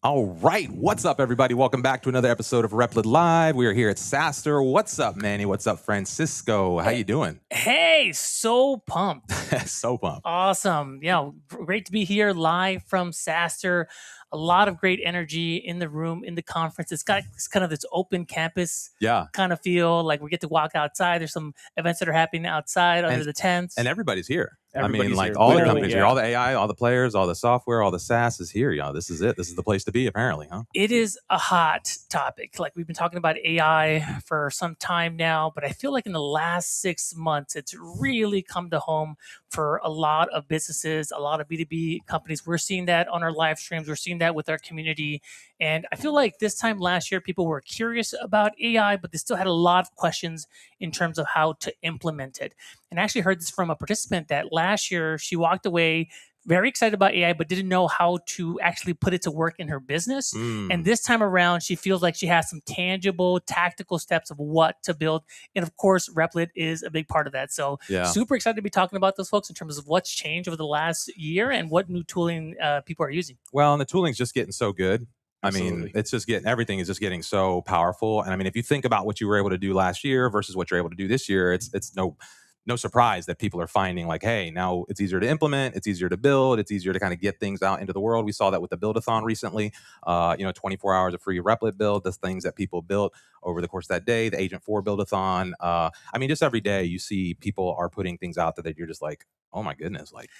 All right. What's up, everybody? Welcome back to another episode of Replit Live. We are here at SaaStr. What's up, Manny? What's up, Francisco? How you doing? Hey, so pumped. So pumped. Awesome. Yeah, great to be here live from SaaStr. A lot of great energy in the room, in the conference. It's got kind of this open campus kind of feel. Like we get to walk outside. There's some events that are happening outside under the tents. And everybody's here. Everybody's like here. all Literally, the companies here, all the AI, all the players, all the software, all the SaaS is here. Yeah, this is it. This is the place to be, apparently, huh? It is a hot topic. Like we've been talking about AI for some time now, but I feel like in the last 6 months, it's really come to home for a lot of businesses, a lot of B2B companies. We're seeing that on our live streams. We're seeing that with our community. And I feel like this time last year, people were curious about AI, but they still had a lot of questions in terms of how to implement it. And I actually heard this from a participant that last year she walked away very excited about AI, but didn't know how to actually put it to work in her business. And this time around, she feels like she has some tangible, tactical steps of what to build. And of course, Replit is a big part of that. So super excited to be talking about those folks in terms of what's changed over the last year and what new tooling people are using. Well, and the tooling's just getting so good. Absolutely. I mean, it's just everything is just getting so powerful. And I mean, if you think about what you were able to do last year versus what you're able to do this year, it's no surprise that people are finding like, hey, now it's easier to implement, it's easier to build, it's easier to kind of get things out into the world. We saw that with the Build-a-thon recently, 24 hours of free Replit build, the things that people built over the course of that day, the Agent 4 Build-a-thon. I mean, just every day you see people are putting things out there that you're just like, oh my goodness, like,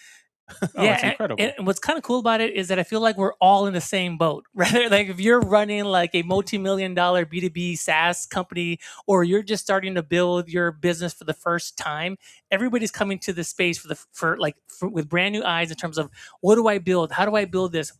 It's incredible. And what's kind of cool about it is that I feel like we're all in the same boat, right? Like if you're running like a multi-million-dollar B2B SaaS company, or you're just starting to build your business for the first time, everybody's coming to this space with brand new eyes in terms of what do I build? How do I build this?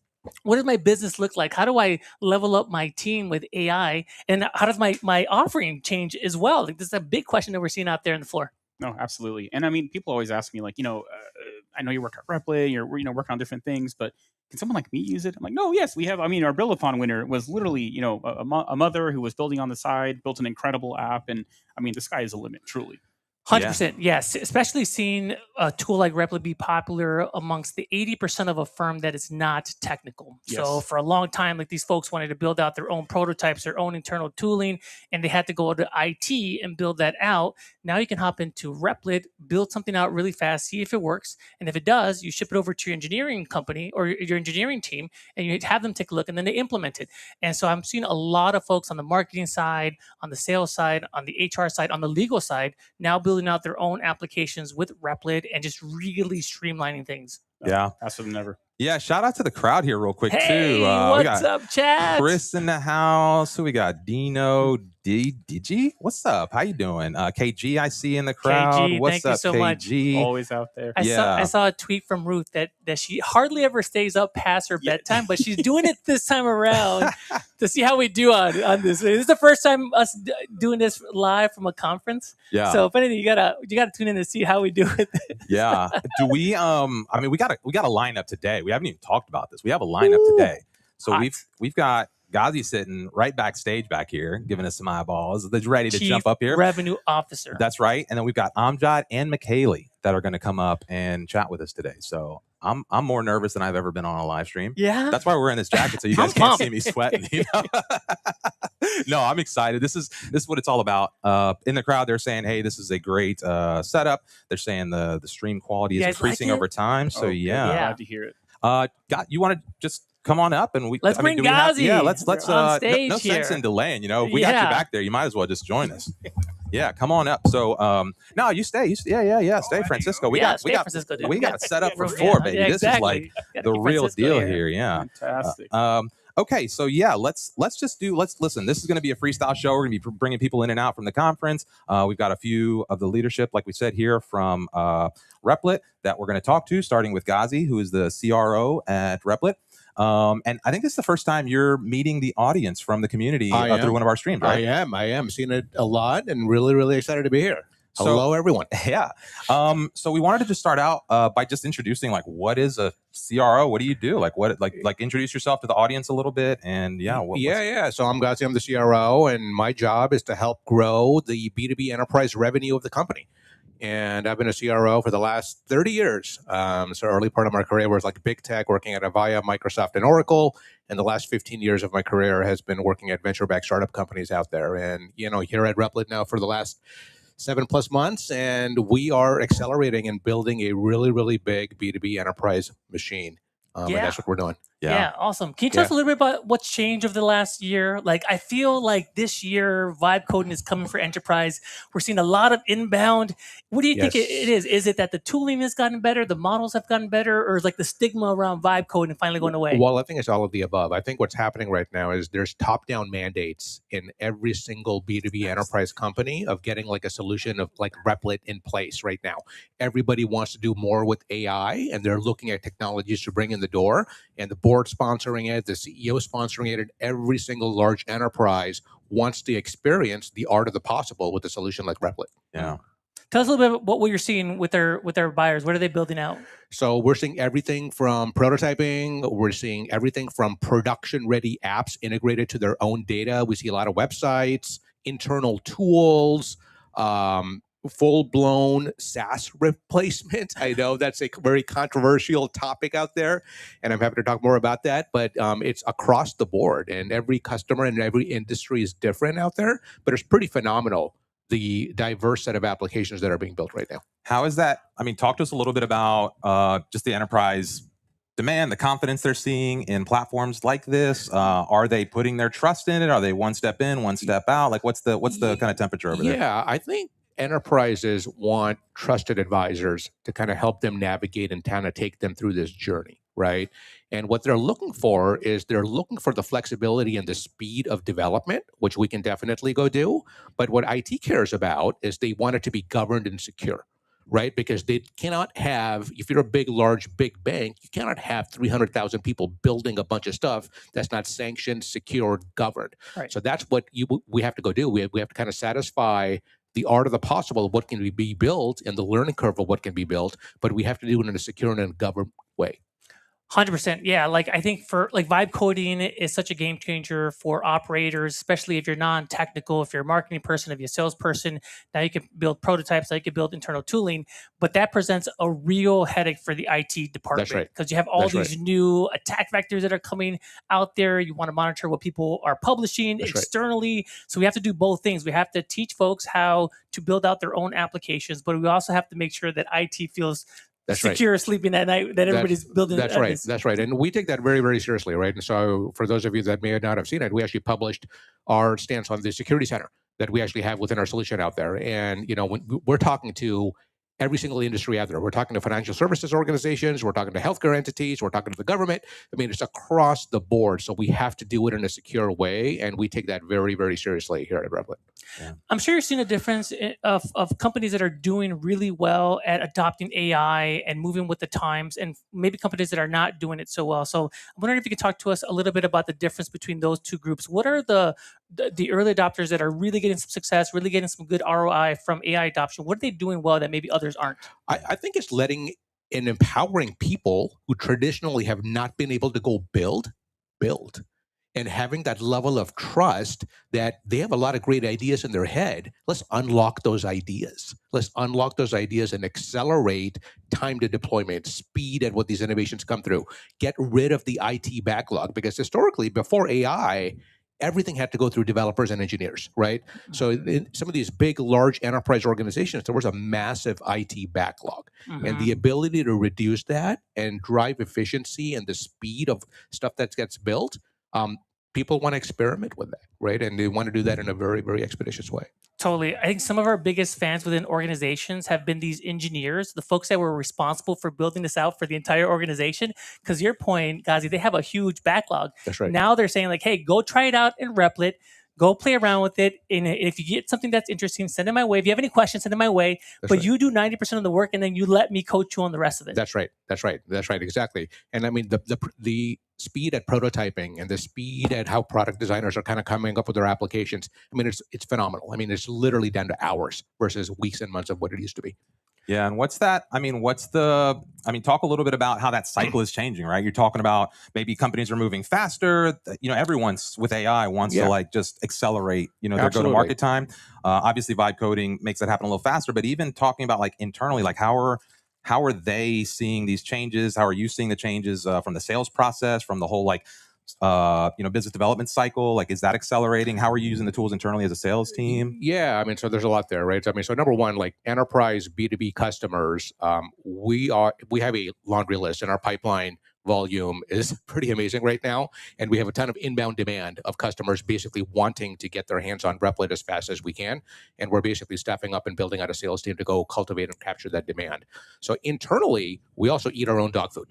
What does my business look like? How do I level up my team with AI? And how does my offering change as well? Like this is a big question that we're seeing out there on the floor. No, absolutely. And I mean, people always ask me like, I know you work at Replit, you're working on different things, but can someone like me use it? I'm like, no, yes, we have. I mean, our Build-a-thon winner was literally, a mother who was building on the side, built an incredible app, and I mean, the sky is the limit, truly. 100%, yes. Especially seeing a tool like Replit be popular amongst the 80% of a firm that is not technical. Yes. So for a long time, like these folks wanted to build out their own prototypes, their own internal tooling, and they had to go to IT and build that out. Now you can hop into Replit, build something out really fast, see if it works. And if it does, you ship it over to your engineering company or your engineering team, and you have them take a look, and then they implement it. And so I'm seeing a lot of folks on the marketing side, on the sales side, on the HR side, on the legal side, now building out their own applications with Replit and just really streamlining things. Yeah. Faster than ever. Yeah, shout out to the crowd here real quick, Hey, too. what's up, Chad? Chris in the house. Who we got? Dino, Digi? What's up? How you doing? KG, I see in the crowd. KG, what's thank up, you so KG? much. Always out there. I saw a tweet from Ruth that she hardly ever stays up past her bedtime, but she's doing it this time around to see how we do on this. This is the first time us doing this live from a conference. Yeah. So if anything, you gotta tune in to see how we do it. Yeah. Do we? I mean, we got a lineup today. We haven't even talked about this. We have a lineup today. So Hot. we've got Ghazi sitting right backstage back here, giving us some eyeballs. They're ready to Chief jump up here. Revenue Officer. That's right. And then we've got Amjad and Michele that are going to come up and chat with us today. So I'm more nervous than I've ever been on a live stream. Yeah. That's why we're wearing this jacket, so you guys can't see me sweating. You know? No, I'm excited. This is what it's all about. In the crowd, they're saying, "Hey, this is a great setup." They're saying the stream quality is increasing over time. So yeah, glad to hear it. You want to just come on up and let's bring Ghazi. Let's on stage no here. sense in delaying. If we got you back there, you might as well just join us. Yeah, come on up. So no, you stay. Stay, Francisco. We got set up for four, baby. Yeah, this is like the real deal here. Yeah. Fantastic. Okay, so yeah, let's listen. This is going to be a freestyle show. We're going to be bringing people in and out from the conference. We've got a few of the leadership, like we said here, from Replit that we're going to talk to, starting with Ghazi, who is the CRO at Replit. And I think this is the first time you're meeting the audience from the community through one of our streams, right? I am. Seeing it a lot and really, really excited to be here. Hello, everyone. Yeah. So we wanted to just start out by just introducing, like, what is a CRO? What do you do? Like, introduce yourself to the audience a little bit. And So I'm Ghazi. I'm the CRO, and my job is to help grow the B2B enterprise revenue of the company. And I've been a CRO for the last 30 years. So early part of my career was like big tech, working at Avaya, Microsoft, and Oracle. And the last 15 years of my career has been working at venture-backed startup companies out there. And, here at Replit now for the last 7+ months, and we are accelerating and building a really, really big B2B enterprise machine. And that's what we're doing. Yeah, awesome. Can you tell us a little bit about what's changed over the last year? Like, I feel like this year, vibe coding is coming for enterprise. We're seeing a lot of inbound. What do you think it is? Is it that the tooling has gotten better, the models have gotten better, or is like the stigma around vibe coding finally going away? Well, I think it's all of the above. I think what's happening right now is there's top-down mandates in every single B2B enterprise company of getting like a solution of like Replit in place right now. Everybody wants to do more with AI, and they're looking at technologies to bring in the door, and the board sponsoring it, the CEO sponsoring it, and every single large enterprise wants to experience the art of the possible with a solution like Replit. Yeah. Tell us a little bit about what you're seeing with their buyers. What are they building out? So we're seeing everything from prototyping. We're seeing everything from production-ready apps integrated to their own data. We see a lot of websites, internal tools, full-blown SaaS replacement. I know that's a very controversial topic out there, and I'm happy to talk more about that, but it's across the board, and every customer and every industry is different out there, but it's pretty phenomenal, the diverse set of applications that are being built right now. How is that? I mean, talk to us a little bit about just the enterprise demand, the confidence they're seeing in platforms like this. Are they putting their trust in it? Are they one step in, one step out? Like, what's the kind of temperature over there? Yeah, I think enterprises want trusted advisors to kind of help them navigate and kind of take them through this journey, right? And what they're looking for is they're looking for the flexibility and the speed of development, which we can definitely go do. But what IT cares about is they want it to be governed and secure, right? Because they cannot have, if you're a big bank, you cannot have 300,000 people building a bunch of stuff that's not sanctioned, secure, governed. Right. So that's what we have to go do. We have to kind of satisfy the art of the possible of what can be built and the learning curve of what can be built, but we have to do it in a secure and a governed way. 100%. Yeah. Like, I think for like vibe coding is such a game changer for operators, especially if you're non-technical, if you're a marketing person, if you're a salesperson. Now you can build prototypes, now you can build internal tooling, but that presents a real headache for the IT department. That's right. Because you have all these new attack vectors that are coming out there. You want to monitor what people are publishing externally. So we have to do both things. We have to teach folks how to build out their own applications, but we also have to make sure that IT feels secure sleeping at night, that everybody's building. That's right. That's right. And we take that very, very seriously, right? And so for those of you that may not have seen it, we actually published our stance on the security center that we actually have within our solution out there. And, when we're talking to every single industry out there, we're talking to financial services organizations, we're talking to healthcare entities, we're talking to the government. I mean, it's across the board. So we have to do it in a secure way. And we take that very, very seriously here at Replit. Yeah. I'm sure you're seeing a difference of companies that are doing really well at adopting AI and moving with the times, and maybe companies that are not doing it so well. So I'm wondering if you could talk to us a little bit about the difference between those two groups. What are the early adopters that are really getting some success, really getting some good ROI from AI adoption? What are they doing well that maybe others aren't? I think it's letting and empowering people who traditionally have not been able to go build, and having that level of trust that they have a lot of great ideas in their head. Let's unlock those ideas. Let's unlock those ideas and accelerate time to deployment, speed at what these innovations come through. Get rid of the IT backlog, because historically, before AI, everything had to go through developers and engineers, right? So in some of these big, large enterprise organizations, there was a massive IT backlog. And the ability to reduce that and drive efficiency and the speed of stuff that gets built, people want to experiment with that, right? And they want to do that in a very, very expeditious way. Totally. I think some of our biggest fans within organizations have been these engineers, the folks that were responsible for building this out for the entire organization. Because your point, Ghazi, they have a huge backlog. That's right. Now they're saying like, hey, go try it out in Replit. Go play around with it. And if you get something that's interesting, send it my way. If you have any questions, send it my way. But you do 90% of the work, and then you let me coach you on the rest of it. That's right. That's right. That's right. Exactly. And I mean, the speed at prototyping and the speed at how product designers are kind of coming up with their applications, I mean, it's phenomenal. I mean, it's literally down to hours versus weeks and months of what it used to be. Yeah, and what's that? I mean, talk a little bit about how that cycle is changing, right? You're talking about maybe companies are moving faster. Everyone's with AI wants to like just accelerate, their go-to-market time. Obviously, vibe coding makes that happen a little faster. But even talking about like internally, like how are they seeing these changes? How are you seeing the changes from the sales process, from the whole like business development cycle? Like, is that accelerating? How are you using the tools internally as a sales team? Yeah, I mean, so there's a lot there, right? I mean, so number one, like enterprise B2B customers, we have a laundry list, and our pipeline volume is pretty amazing right now, and we have a ton of inbound demand of customers basically wanting to get their hands on Replit as fast as we can, and we're basically stepping up and building out a sales team to go cultivate and capture that demand. So internally, we also eat our own dog food.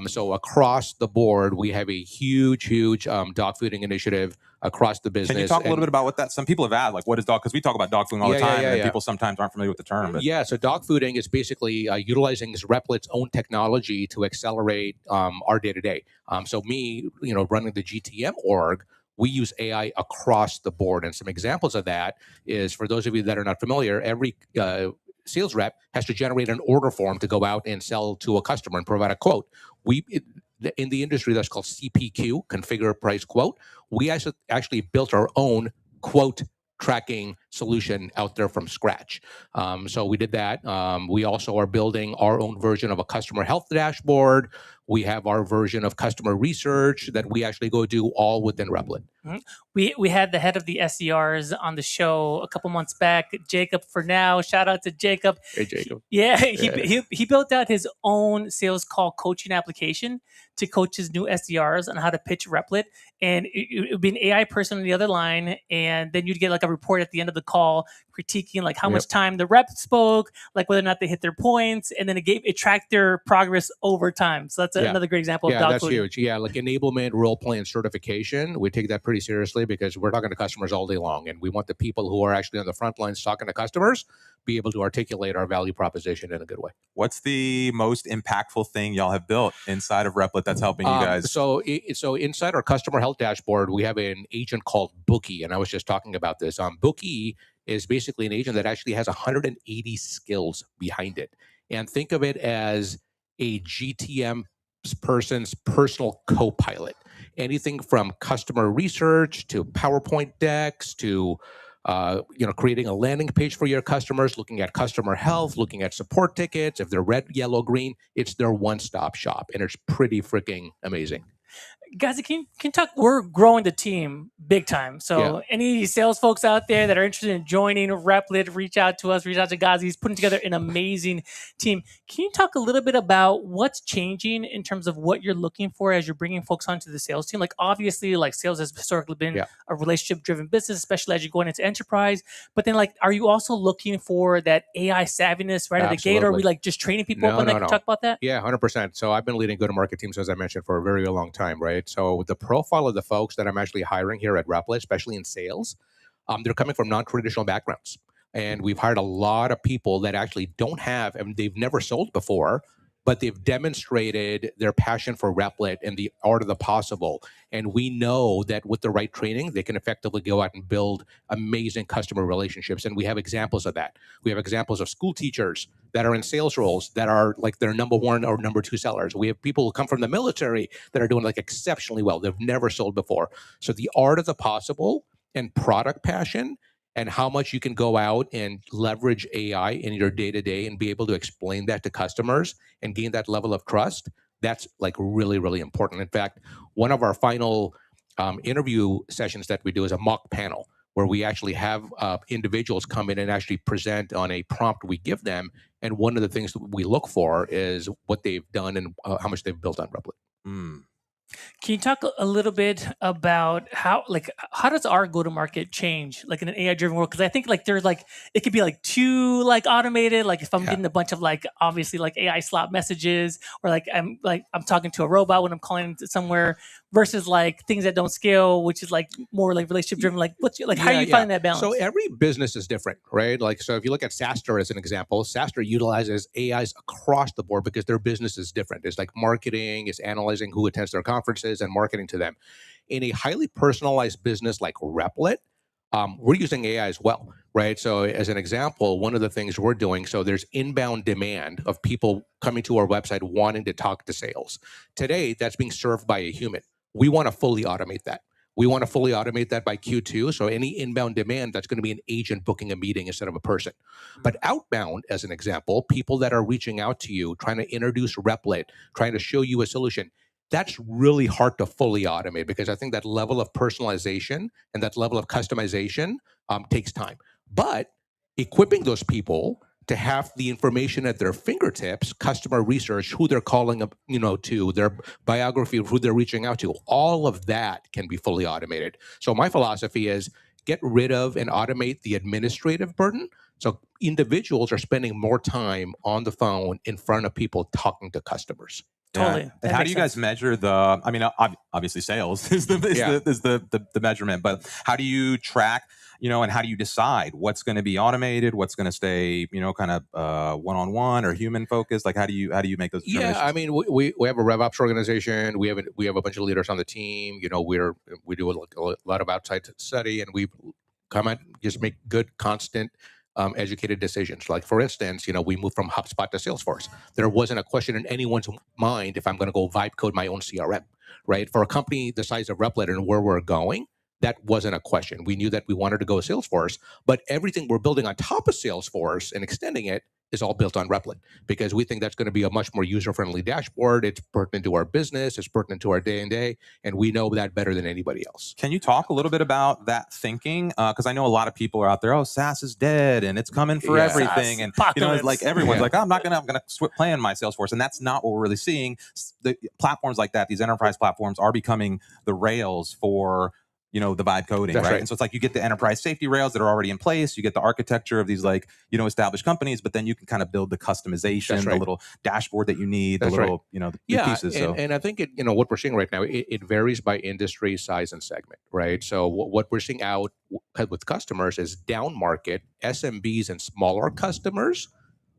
So across the board, we have a huge dog fooding initiative across the business. Can you talk a little bit about what that? Some people have asked, like, what is dog? Because we talk about dog fooding all the time, and people sometimes aren't familiar with the term. But. Yeah, so dog fooding is basically utilizing Replit's own technology to accelerate our day to day. So me, running the GTM org, we use AI across the board, and some examples of that is, for those of you that are not familiar, every sales rep has to generate an order form to go out and sell to a customer and provide a quote. In the industry, that's called CPQ, configure price quote. We actually built our own quote tracking solution out there from scratch. So we did that. We also are building our own version of a customer health dashboard. We have our version of customer research that we actually go do all within Replit. Mm-hmm. We had the head of the SDRs on the show a couple months back, Jacob. For now, shout out to Jacob. Hey, Jacob. He built out his own sales call coaching application to coach his new SDRs on how to pitch Replit. And it would be an AI person on the other line, and then you'd get like a report at the end of the call critiquing like how much time the rep spoke, like whether or not they hit their points, and then it tracked their progress over time. So that's another great example of dog that's fooding. Huge. Yeah, like enablement, role play, and certification. We take that pretty seriously because we're talking to customers all day long, and we want the people who are actually on the front lines talking to customers be able to articulate our value proposition in a good way. What's the most impactful thing y'all have built inside of Replit that's helping you guys? So inside our customer health dashboard, we have an agent called Bookie, and I was just talking about this. Bookie is basically an agent that actually has 180 skills behind it. And think of it as a GTM person's personal co-pilot. Anything from customer research to PowerPoint decks to creating a landing page for your customers, looking at customer health, looking at support tickets. If they're red, yellow, green, it's their one-stop shop, and it's pretty freaking amazing. Ghazi, can you talk? We're growing the team big time. So any sales folks out there that are interested in joining Replit, reach out to us, reach out to Ghazi. He's putting together an amazing team. Can you talk a little bit about what's changing in terms of what you're looking for as you're bringing folks onto the sales team? Like, obviously, like, sales has historically been a relationship-driven business, especially as you're going into enterprise. But then, like, are you also looking for that AI savviness right out of the gate? Or are we like just training people up? And can talk about that? Yeah, 100%. So I've been leading go-to-market teams, as I mentioned, for a very long time, right? So the profile of the folks that I'm actually hiring here at Replit, especially in sales, they're coming from non-traditional backgrounds. And we've hired a lot of people that actually don't have, and they've never sold before, but they've demonstrated their passion for Replit and the art of the possible. And we know that with the right training, they can effectively go out and build amazing customer relationships. And we have examples of that. We have examples of school teachers that are in sales roles that are like their number one or number two sellers. We have people who come from the military that are doing like exceptionally well. They've never sold before. So the art of the possible and product passion and how much you can go out and leverage AI in your day-to-day and be able to explain that to customers and gain that level of trust, that's like really, really important. In fact, one of our final interview sessions that we do is a mock panel where we actually have individuals come in and actually present on a prompt we give them. And one of the things that we look for is what they've done and how much they've built on Replit. Can you talk a little bit about how does our go-to-market change like in an AI-driven world? Because I think like there's like it could be like too like automated. Like if I'm getting a bunch of like obviously like AI slot messages, or like I'm talking to a robot when I'm calling somewhere, versus like things that don't scale, which is like more like relationship-driven. Like how are you finding that balance? So every business is different, right? Like so if you look at SaaStr as an example, SaaStr utilizes AIs across the board because their business is different. It's like marketing, it's analyzing who attends their conferences and marketing to them. In a highly personalized business like Replit, we're using AI as well, right? So as an example, one of the things we're doing, so there's inbound demand of people coming to our website wanting to talk to sales. Today, that's being served by a human. We want to fully automate that. We want to fully automate that by Q2. So any inbound demand, that's going to be an agent booking a meeting instead of a person. But outbound, as an example, people that are reaching out to you, trying to introduce Replit, trying to show you a solution, that's really hard to fully automate because I think that level of personalization and that level of customization takes time. But equipping those people to have the information at their fingertips, customer research, who they're calling up, to their biography of who they're reaching out to, all of that can be fully automated. So my philosophy is get rid of and automate the administrative burden. So individuals are spending more time on the phone in front of people talking to customers. Totally. Yeah. And how do you guys measure the? I mean, obviously, sales is the measurement, but how do you track? And how do you decide what's going to be automated, what's going to stay, kind of one-on-one or human focused? Like, how do you make those determinations? Yeah, I mean, we have a RevOps organization. We have a bunch of leaders on the team. We do a lot of outside study, and we come and just make good, constant, educated decisions. Like, for instance, we moved from HubSpot to Salesforce. There wasn't a question in anyone's mind if I'm going to go vibe code my own CRM, right? For a company the size of Replit and where we're going, that wasn't a question. We knew that we wanted to go Salesforce, but everything we're building on top of Salesforce and extending it is all built on Replit because we think that's going to be a much more user-friendly dashboard. It's pertinent to our business. It's pertinent to our day-to-day, and we know that better than anybody else. Can you talk a little bit about that thinking? Because I know a lot of people are out there, SaaS is dead and it's coming for everything. SaaS, and like everyone's like, I'm gonna play in my Salesforce. And that's not what we're really seeing. The platforms like that, these enterprise platforms are becoming the rails for the vibe coding, right? And so it's like you get the enterprise safety rails that are already in place. You get the architecture of these established companies, but then you can kind of build the customization, the little dashboard that you need, the little, the pieces. And I think what we're seeing right now, it varies by industry, size, and segment, right? So what we're seeing out with customers is down market, SMBs and smaller customers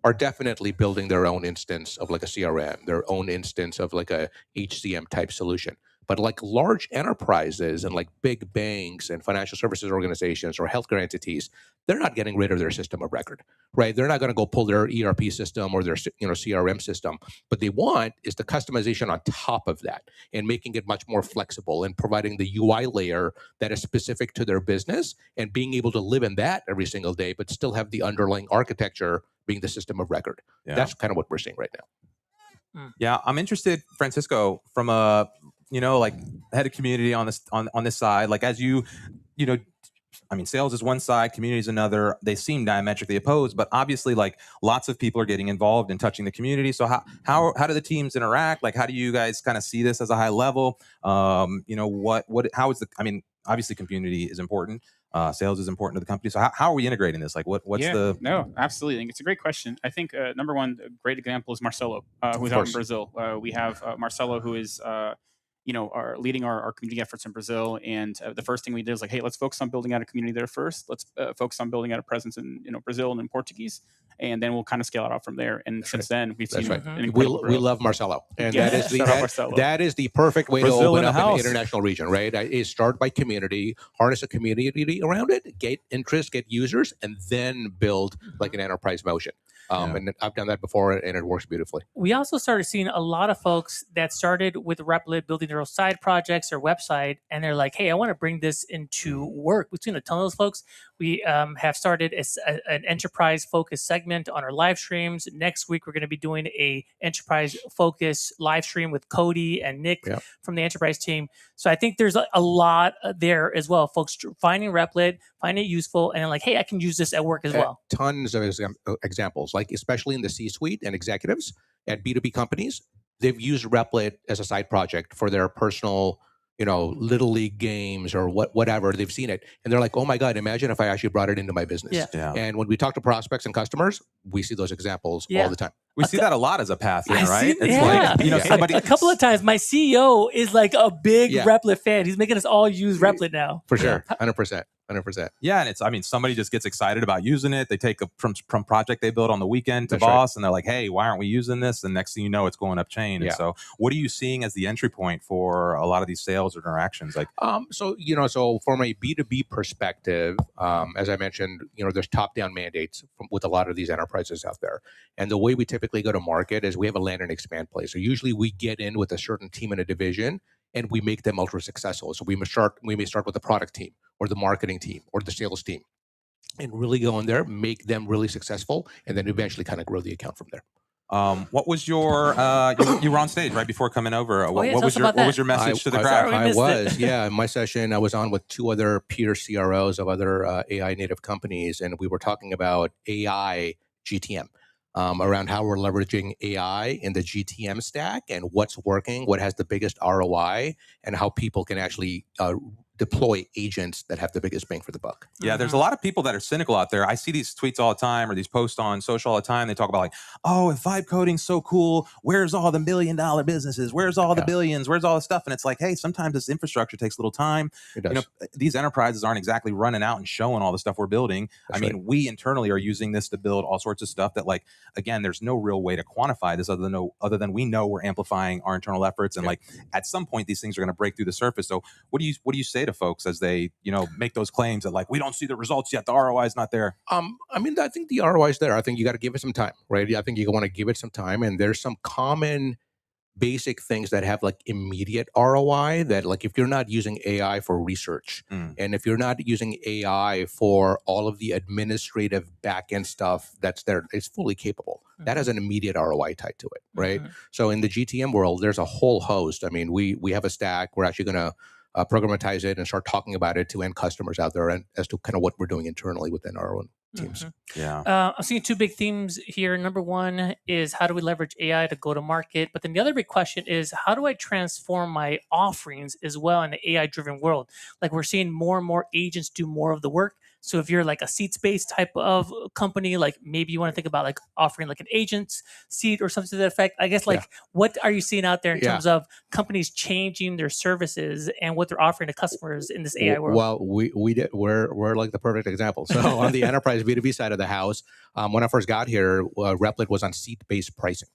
are definitely building their own instance of like a CRM, their own instance of like a HCM type solution. But like large enterprises and like big banks and financial services organizations or healthcare entities, they're not getting rid of their system of record, right? They're not going to go pull their ERP system or their CRM system. What they want is the customization on top of that and making it much more flexible and providing the UI layer that is specific to their business and being able to live in that every single day, but still have the underlying architecture being the system of record. Yeah. That's kind of what we're seeing right now. Yeah, I'm interested, Francisco, from a like head of community on this side. Like as sales is one side, community is another. They seem diametrically opposed, but obviously, like lots of people are getting involved in touching the community. So how do the teams interact? Like, how do you guys kind of see this as a high level? How is obviously community is important. Sales is important to the company. So how are we integrating this? Like No, absolutely. I think it's a great question. I think number one, a great example is Marcelo, who's out in Brazil. We have Marcelo, who is leading our community efforts in Brazil. And the first thing we did is like, hey, let's focus on building out a community there first. Let's focus on building out a presence in Brazil and in Portuguese, and then we'll kind of scale it out from there. And since then, we've seen we love Marcelo, and that is the perfect way to open up an international region, right? Is start by community, harness a community around it, get interest, get users, and then build like an enterprise motion. And I've done that before, and it works beautifully. We also started seeing a lot of folks that started with Replit building their own side projects or website, and they're like, hey, I want to bring this into work. We've seen a ton of those folks. We have started an enterprise-focused segment on our live streams. Next week, we're going to be doing a enterprise-focused live stream with Cody and Nick from the enterprise team. So I think there's a lot there as well. Folks finding Replit, finding it useful, and then like, hey, I can use this at work as well. Tons of examples, like especially in the C-suite and executives at B2B companies, they've used Replit as a side project for their personal, little league games or whatever. They've seen it, and they're like, "Oh my God! Imagine if I actually brought it into my business." Yeah. And when we talk to prospects and customers, we see those examples all the time. We see that a lot as a path, right? Somebody a couple of times. My CEO is like a big Replit fan. He's making us all use Replit now. For sure, 100%. 100%. Yeah, and it's, I mean, somebody just gets excited about using it. They take a from project they built on the weekend to That's right. boss, and they're like, hey, why aren't we using this? And next thing you know, it's going up chain. Yeah. And so what are you seeing as the entry point for a lot of these sales or interactions? Like, So from a B2B perspective, as I mentioned, there's top-down mandates with a lot of these enterprises out there. And the way we typically go to market is we have a land and expand play. So usually we get in with a certain team in a division and we make them ultra successful. So we may start with the product team or the marketing team or the sales team and really go in there, make them really successful, and then eventually kind of grow the account from there. What was your you were on stage right before coming over. What was your message to the crowd? I was, yeah. In my session, I was on with two other peer CROs of other AI native companies, and we were talking about AI GTM, around how we're leveraging AI in the GTM stack and what's working, what has the biggest ROI, and how people can actually deploy agents that have the biggest bang for the buck. Yeah, there's a lot of people that are cynical out there. I see these tweets all the time or these posts on social all the time. They talk about like, oh, if vibe coding's so cool, where's all the $1 million businesses? Where's all the billions? Where's all the stuff? And it's like, hey, sometimes this infrastructure takes a little time. It does. These enterprises aren't exactly running out and showing all the stuff we're building. That's I mean, we internally are using this to build all sorts of stuff that, like, again, there's no real way to quantify this other than we know we're amplifying our internal efforts. And like at some point, these things are going to break through the surface. So what do you say to folks as they make those claims that like we don't see the results yet, the ROI is not there? I think the ROI is there. I think you got to give it some time, right? I think you want to give it some time, and there's some common basic things that have like immediate ROI that, like, if you're not using AI for research and if you're not using AI for all of the administrative back-end stuff that's there, it's fully capable. That has an immediate ROI tied to it, right? So in the GTM world, there's a whole host. I mean, we have a stack. We're actually going to programatize it and start talking about it to end customers out there, and as to kind of what we're doing internally within our own teams. Yeah. I'm seeing two big themes here. Number one is how do we leverage AI to go to market? But then the other big question is how do I transform my offerings as well in the AI-driven world? Like we're seeing more and more agents do more of the work. So if you're like a seats-based type of company, like maybe you want to think about like offering like an agent's seat or something to that effect. I guess what are you seeing out there in terms of companies changing their services and what they're offering to customers in this AI world? Well, we're like the perfect example. So on the enterprise B2B side of the house, when I first got here, Replit was on seat-based pricing.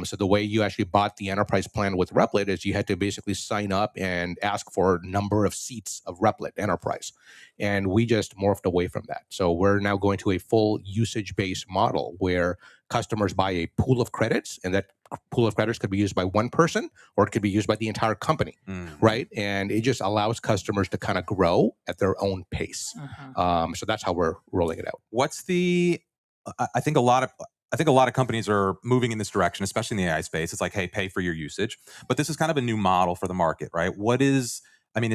So the way you actually bought the enterprise plan with Replit is you had to basically sign up and ask for a number of seats of Replit Enterprise. And we just morphed away from that. So we're now going to a full usage-based model where customers buy a pool of credits, and that pool of credits could be used by one person or it could be used by the entire company, right? And it just allows customers to kind of grow at their own pace. So that's how we're rolling it out. I think a lot of companies are moving in this direction, especially in the AI space. It's like, hey, pay for your usage. But this is kind of a new model for the market, right? Is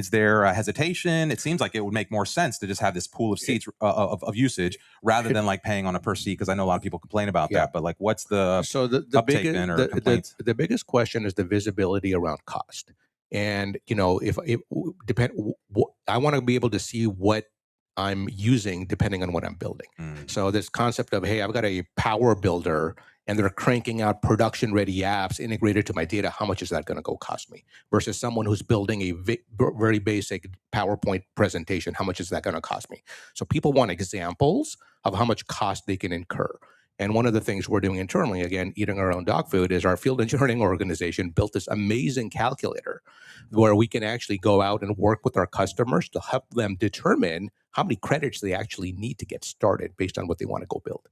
there a hesitation? It seems like it would make more sense to just have this pool of seats of usage rather than like paying on a per seat, because I know a lot of people complain about that. But like, what's the uptake then or complaints? The biggest question is the visibility around cost. And, I want to be able to see what I'm using depending on what I'm building. So this concept of, hey, I've got a power builder and they're cranking out production ready apps integrated to my data, how much is that going to go cost me? Versus someone who's building a very basic PowerPoint presentation, how much is that going to cost me? So people want examples of how much cost they can incur. And one of the things we're doing internally, again, eating our own dog food, is our field engineering organization built this amazing calculator where we can actually go out and work with our customers to help them determine how many credits they actually need to get started based on what they want to go build.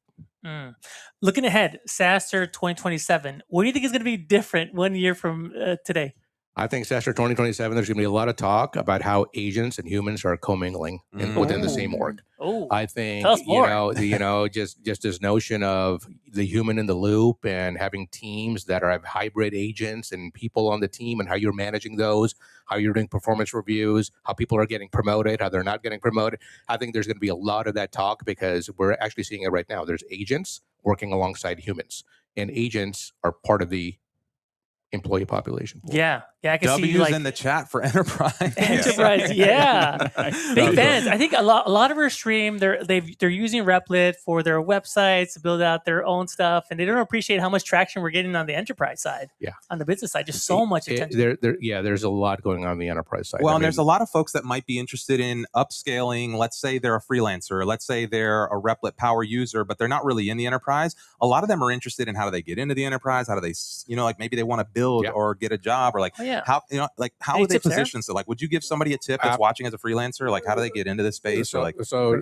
Looking ahead, SaaStr 2027, what do you think is going to be different 1 year from today? I think SaaStr 2027, there's going to be a lot of talk about how agents and humans are commingling within the same org. I think, just this notion of the human in the loop and having teams that have hybrid agents and people on the team and how you're managing those, how you're doing performance reviews, how people are getting promoted, how they're not getting promoted. I think there's going to be a lot of that talk because we're actually seeing it right now. There's agents working alongside humans, and agents are part of the employee population pool. Yeah. Yeah, I can see W's you like in the chat for enterprise. enterprise. Yeah, big Nice. fans. I think a lot of our stream they're using Replit for their websites to build out their own stuff, and they don't appreciate how much traction we're getting on the enterprise side. Yeah. On the business side, just so much attention. There's a lot going on the enterprise side. Well, and there's a lot of folks that might be interested in upscaling. Let's say they're a freelancer. Let's say they're a Replit power user, but they're not really in the enterprise. A lot of them are interested in how do they get into the enterprise? How do they, like maybe they want to build or get a job, or like how, how would they position? So like, would you give somebody a tip that's watching as a freelancer? Like, how do they get into this space? So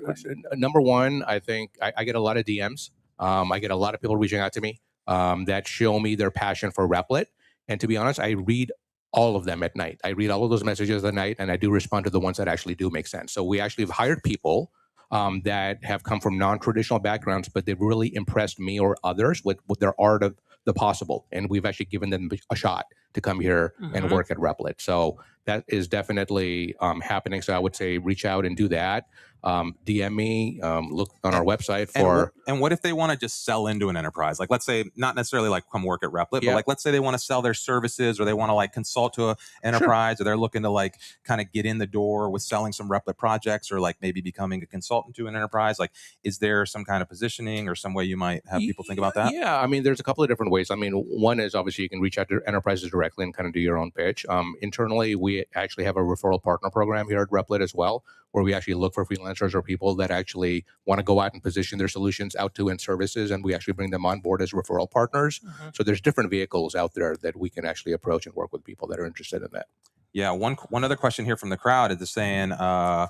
number one, I think I get a lot of DMs. I get a lot of people reaching out to me that show me their passion for Replit. And to be honest, I read all of them at night. I read all of those messages at night, and I do respond to the ones that actually do make sense. So we actually have hired people that have come from non-traditional backgrounds, but they've really impressed me or others with their art of the possible. And we've actually given them a shot to come here and work at Replit. So that is definitely happening. So I would say reach out and do that. DM me, look on our website for... And what if they want to just sell into an enterprise? Like, let's say, not necessarily like come work at Replit, but like, let's say they want to sell their services, or they want to like consult to an enterprise, or they're looking to like kind of get in the door with selling some Replit projects, or like maybe becoming a consultant to an enterprise. Like, is there some kind of positioning or some way you might have people think about that? Yeah, I mean, there's a couple of different ways. I mean, one is obviously you can reach out to enterprises directly and kind of do your own pitch. Internally, we actually have a referral partner program here at Replit as well, where we actually look for freelancers or people that actually want to go out and position their solutions out to end services, and we actually bring them on board as referral partners. So there's different vehicles out there that we can actually approach and work with people that are interested in that. Yeah, one other question here from the crowd is saying, are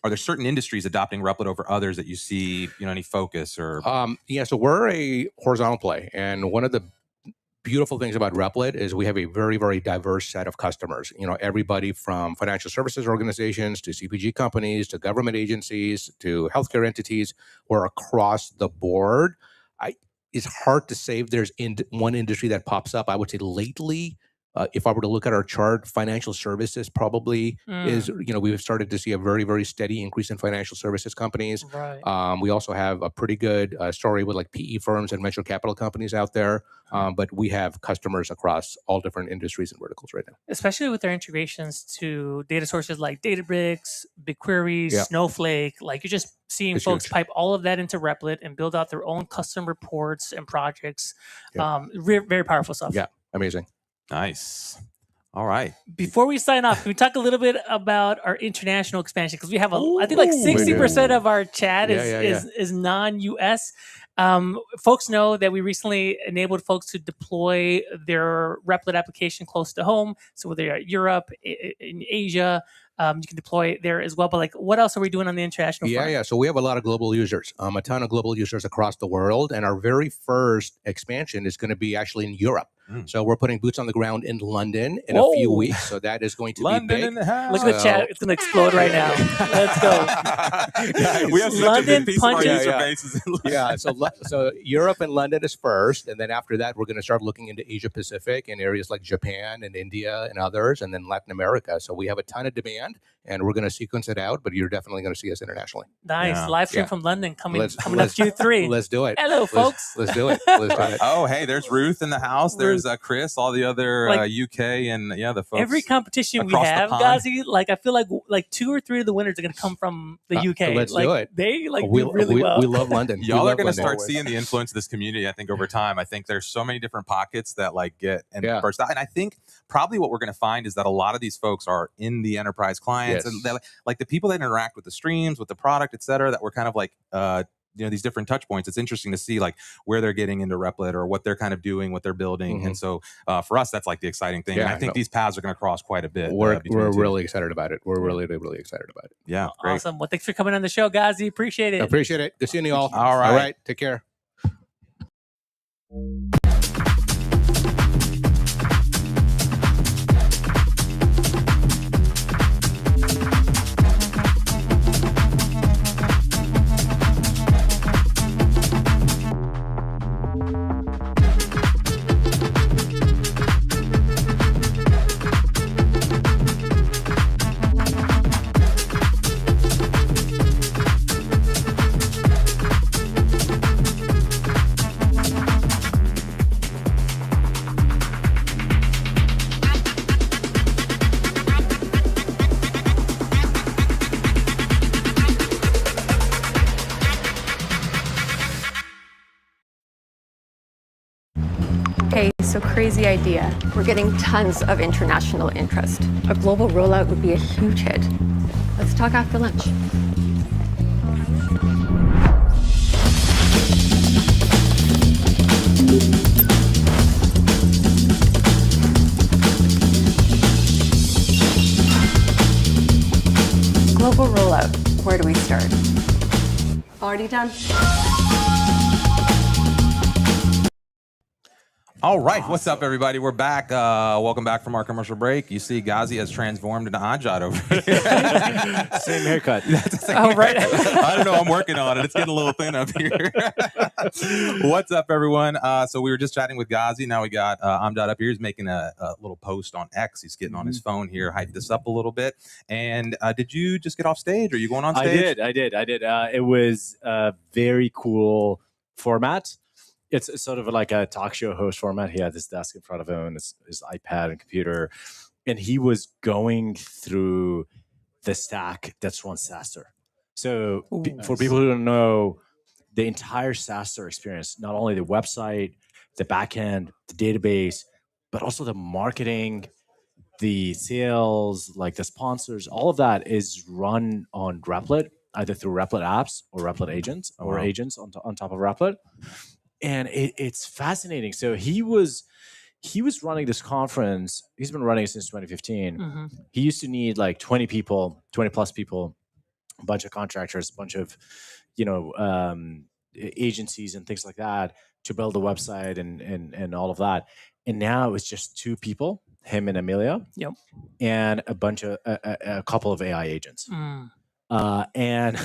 there certain industries adopting Replit over others that you see, any focus or? Yeah, so we're a horizontal play, and one of the beautiful things about Replit is we have a very, very diverse set of customers. Everybody from financial services organizations to CPG companies to government agencies to healthcare entities. We're across the board. It's hard to say if there's one industry that pops up. I would say lately, if I were to look at our chart, financial services probably is, we've started to see a very, very steady increase in financial services companies. Right. We also have a pretty good story with like PE firms and venture capital companies out there. But we have customers across all different industries and verticals right now. Especially with their integrations to data sources like Databricks, BigQuery, Snowflake. Like, you're just seeing folks pipe all of that into Replit and build out their own custom reports and projects. Very powerful stuff. Yeah, amazing. Nice. All right. Before we sign off, can we talk a little bit about our international expansion? Because we have, I think like 60% of our chat is non-US. Folks know that we recently enabled folks to deploy their Replit application close to home. So whether you're at Europe, in Asia, you can deploy it there as well. But like, what else are we doing on the international front? Yeah. So we have a lot of global users, a ton of global users across the world. And our very first expansion is going to be actually in Europe. So we're putting boots on the ground in London in a few weeks. So that is going to be big. In the house. Look at the chat. It's going to explode right now. Let's go. We have such London a big piece of our punches. user bases. So Europe and London is first. And then after that, we're going to start looking into Asia Pacific and areas like Japan and India and others, and then Latin America. So we have a ton of demand, and we're going to sequence it out, but you're definitely going to see us internationally. Nice. Live stream from London coming up Q3. Let's do it. Hello, folks. Let's do it. Let's do it. Oh, hey, there's Ruth in the house. There's Chris, all the other UK and the folks. Every competition we have, Ghazi, I feel like 2 or 3 of the winners are going to come from the UK. Let's do it. They do really well. We love London. Y'all are going to start seeing the influence of this community, I think, over time. I think there's so many different pockets that get and burst out. And I think probably what we're going to find is that a lot of these folks are in the enterprise clients. And like the people that interact with the streams, with the product, et cetera, that we're kind of these different touch points. It's interesting to see where they're getting into Replit or what they're kind of doing, what they're building. And so for us, that's the exciting thing. And I think these paths are going to cross quite a bit. We're really excited about it. We're really, really excited about it. Yeah. Great. Awesome. Well, thanks for coming on the show, Ghazi. Appreciate it. Appreciate it. Good seeing you all. All right. Take care. so crazy idea. We're getting tons of international interest. A global rollout would be a huge hit. Let's talk after lunch. Global rollout. Where do we start? Already done. All right, what's up, everybody? We're back. Welcome back from our commercial break. You see, Ghazi has transformed into Amjad over here. Same haircut. Oh, right. I don't know. I'm working on it. It's getting a little thin up here. What's up, everyone? So we were just chatting with Ghazi. Now we got Amjad up here. He's making a little post on X. He's getting on his phone here, hype this up a little bit. And did you just get off stage? Are you going on stage? I did. It was a very cool format. It's sort of like a talk show host format. He had his desk in front of him, his iPad and computer, and he was going through the stack that's run SaaStr. So for people who don't know, the entire SaaStr experience, not only the website, the backend, the database, but also the marketing, the sales, like the sponsors, all of that is run on Replit, either through Replit apps or Replit agents or agents on top of Replit. And it's fascinating. So he was running this conference. He's been running it since 2015. Mm-hmm. He used to need like 20 plus people, a bunch of contractors, a bunch of, agencies and things like that to build the website and all of that. And now it's just 2 people, him and Amelia, Yep. and a couple of AI agents. Mm. And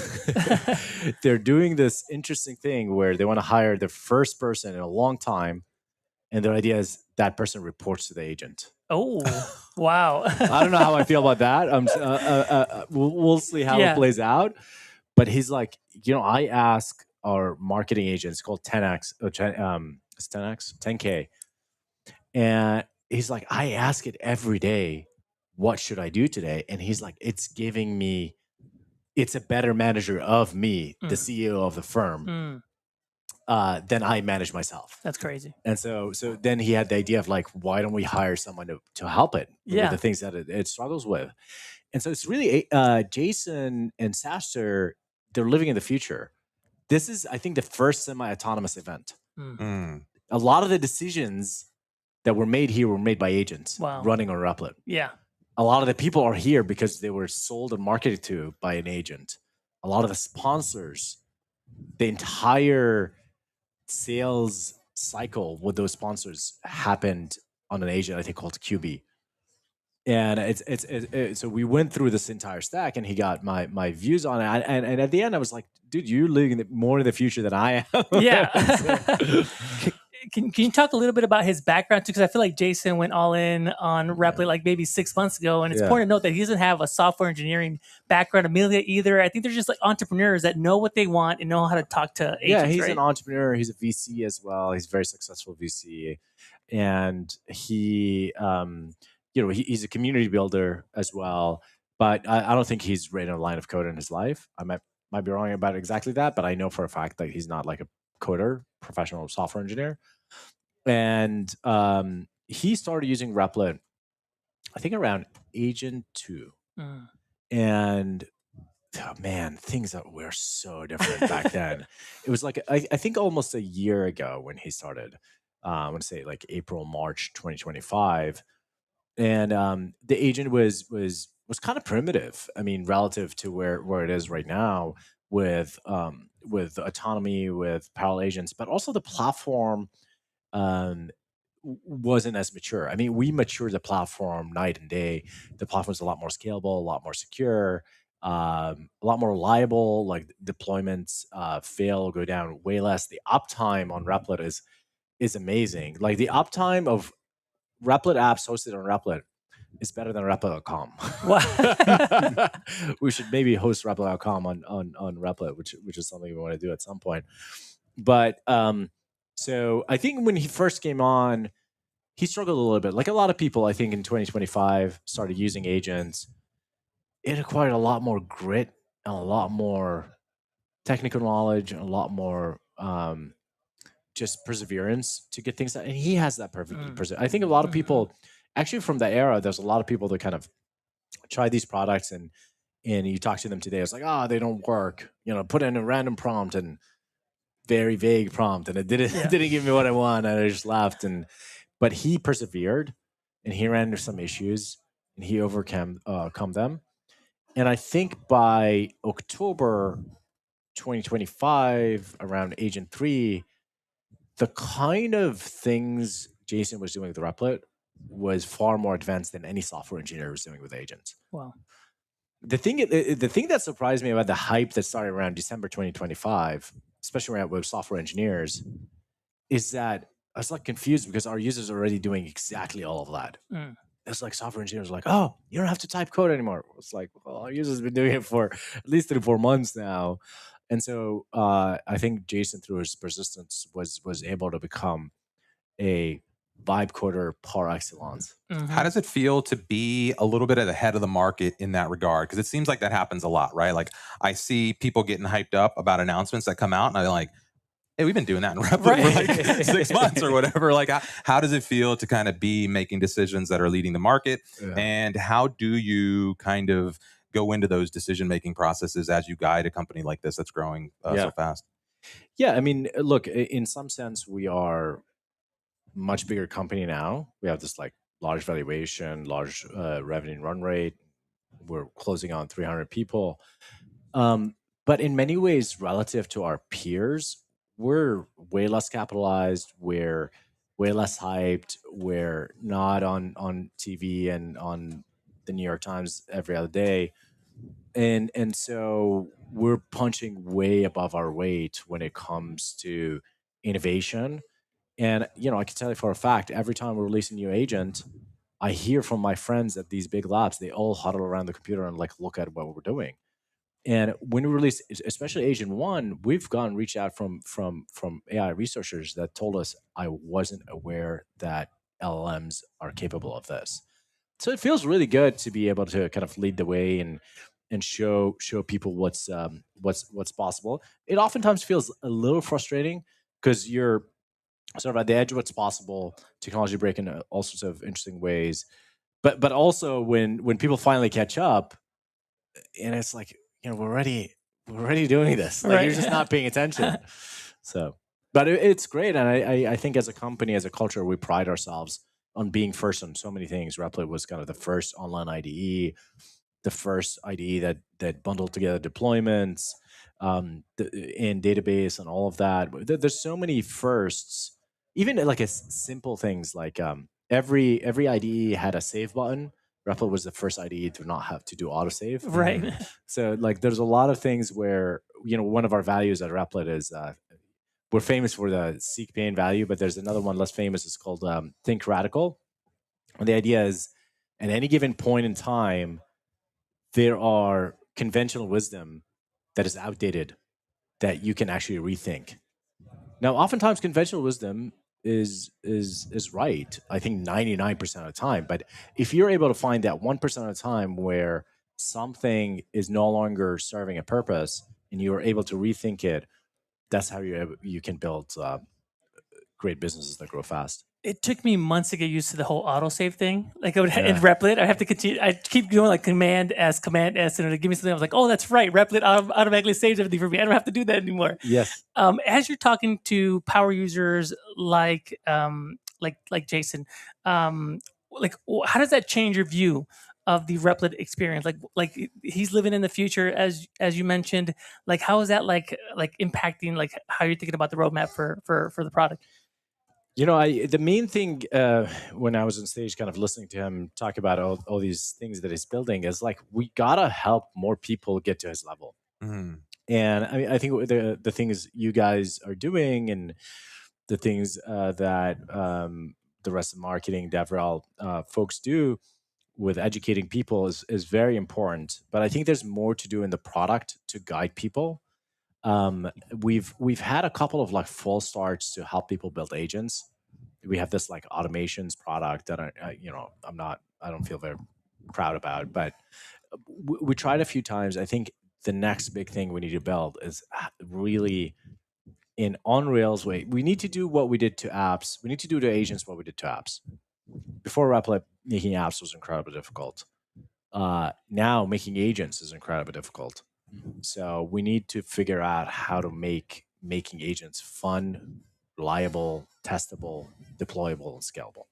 they're doing this interesting thing where they want to hire the first person in a long time. And their idea is that person reports to the agent. Oh, wow. I don't know how I feel about that. We'll see how it plays out. But he's like, I ask our marketing agents called 10X, it's 10X, 10K. And he's like, I ask it every day, what should I do today? And he's like, it's a better manager of me, the CEO of the firm, than I manage myself. That's crazy. And so then he had the idea of like, why don't we hire someone to help it with the things that it struggles with? And so it's really Jason and SaaStr, they're living in the future. This is, I think, the first semi-autonomous event. A lot of the decisions that were made here were made by agents running on Replit. Yeah. A lot of the people are here because they were sold and marketed to by an agent. A lot of the sponsors, the entire sales cycle with those sponsors happened on an agent, I think, called QB. And it's so we went through this entire stack, and he got my views on it. And at the end, I was like, dude, you're living more in the future than I am. Yeah. Can you talk a little bit about his background too? Because I feel like Jason went all in on Replit like maybe 6 months ago, and it's important to note that he doesn't have a software engineering background. Amelia either. I think they're just like entrepreneurs that know what they want and know how to talk to agents. Yeah, he's an entrepreneur. He's a VC as well. He's a very successful VC, and he, he's a community builder as well. But I don't think he's written a line of code in his life. I might be wrong about exactly that, but I know for a fact that he's not like a coder, professional software engineer. And he started using Replit, I think around Agent 2. And man, things that were so different back then. It was like, I think almost a year ago when he started. I want to say like April, March 2025. And the agent was kind of primitive. I mean, relative to where it is right now with autonomy, with parallel agents, but also the platform wasn't as mature. I mean, we matured the platform night and day. The platform's a lot more scalable, a lot more secure, a lot more reliable. Like deployments fail, go down way less. The uptime on Replit is amazing. Like the uptime of Replit apps hosted on Replit is better than Replit.com. We should maybe host Replit.com on Replit, which is something we want to do at some point. But so I think when he first came on, he struggled a little bit. Like a lot of people, I think in 2025 started using agents. It required a lot more grit and a lot more technical knowledge and a lot more just perseverance to get things done. And he has that perfect. I think a lot of people, actually from the era, there's a lot of people that kind of try these products and you talk to them today, it's like, oh, they don't work. Put in a random prompt and very vague prompt, and it didn't give me what I want, and I just laughed. But he persevered, and he ran into some issues, and he overcome them. And I think by October 2025, around Agent 3, the kind of things Jason was doing with Replit was far more advanced than any software engineer was doing with agents. Wow. The thing that surprised me about the hype that started around December 2025, especially around with software engineers, is that I was like confused because our users are already doing exactly all of that. It's like software engineers are like, oh, you don't have to type code anymore. It's like, well, our users have been doing it for at least 3 to 4 months now. And so I think Jason, through his persistence, was able to become a vibe coder par excellence. How does it feel to be a little bit at the head of the market in that regard? Because it seems like that happens a lot, right? Like I see people getting hyped up about announcements that come out, and I'm like, hey, we've been doing that in Replit for like 6 months or whatever. Like, how does it feel to kind of be making decisions that are leading the market? Yeah. And how do you kind of go into those decision-making processes as you guide a company like this that's growing so fast? Yeah, I mean, look, in some sense, we are much bigger company now. We have this like large valuation, large revenue run rate. We're closing on 300 people. But in many ways, relative to our peers, we're way less capitalized. We're way less hyped. We're not on TV and on the New York Times every other day. And so we're punching way above our weight when it comes to innovation. And, I can tell you for a fact, every time we release a new agent, I hear from my friends at these big labs, they all huddle around the computer and like look at what we're doing. And when we release, especially Agent 1, we've gotten reached out from AI researchers that told us I wasn't aware that LLMs are capable of this. So it feels really good to be able to kind of lead the way and show people what's possible. It oftentimes feels a little frustrating because you're sort of at the edge of what's possible, technology breaking all sorts of interesting ways. But also when people finally catch up, and it's like, we're already doing this. Like, you're just not paying attention. So, but it's great. And I think as a company, as a culture, we pride ourselves on being first on so many things. Replit was kind of the first online IDE, the first IDE that bundled together deployments, and database and all of that. There's so many firsts. Even like simple things like every IDE had a save button. Replit was the first IDE to not have to do autosave. Right. So like there's a lot of things where, one of our values at Replit is we're famous for the seek pain value, but there's another one less famous. It's called think radical. And the idea is at any given point in time, there are conventional wisdom that is outdated that you can actually rethink. Now, oftentimes conventional wisdom is right, I think 99% of the time. But if you're able to find that 1% of the time where something is no longer serving a purpose and you're able to rethink it, that's how you can build great businesses that grow fast. It took me months to get used to the whole autosave thing. Like in Replit, I have to continue. I keep doing like Command S, and it'll give me something. I was like, oh, that's right. Replit automatically saves everything for me. I don't have to do that anymore. Yes. As you're talking to power users like Jason, like how does that change your view of the Replit experience? Like he's living in the future, as you mentioned. Like how is that like impacting like how you're thinking about the roadmap for the product? The main thing when I was on stage kind of listening to him talk about all these things that he's building is like, we got to help more people get to his level. Mm-hmm. And I mean, I think the things you guys are doing and the things that the rest of marketing, DevRel folks do with educating people is very important. But I think there's more to do in the product to guide people. We've had a couple of like false starts to help people build agents. We have this like automations product that I don't feel very proud about, but we tried a few times. I think the next big thing we need to build is really in on Rails way, we need to do what we did to apps. We need to do to agents what we did to apps. Before Replit, making apps was incredibly difficult. Now making agents is incredibly difficult. So we need to figure out how to make making agents fun, reliable, testable, deployable, and scalable.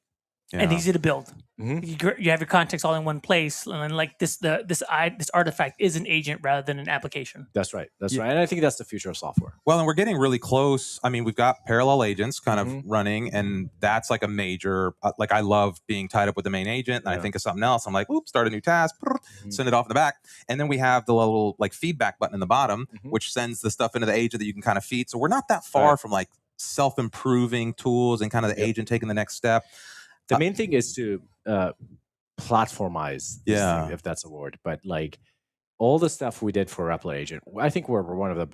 And easy to build. Mm-hmm. You have your context all in one place, and then like this artifact is an agent rather than an application. That's right. That's right. And I think that's the future of software. Well, and we're getting really close. I mean, we've got parallel agents kind of running, and that's like a major. Like, I love being tied up with the main agent, and I think of something else. I'm like, oops, start a new task, send it off in the back, and then we have the little like feedback button in the bottom, which sends the stuff into the agent that you can kind of feed. So we're not that far from like self-improving tools and kind of the agent taking the next step. The main thing is to platformize this thing, if that's a word. But like all the stuff we did for Replit Agent, I think we're one of the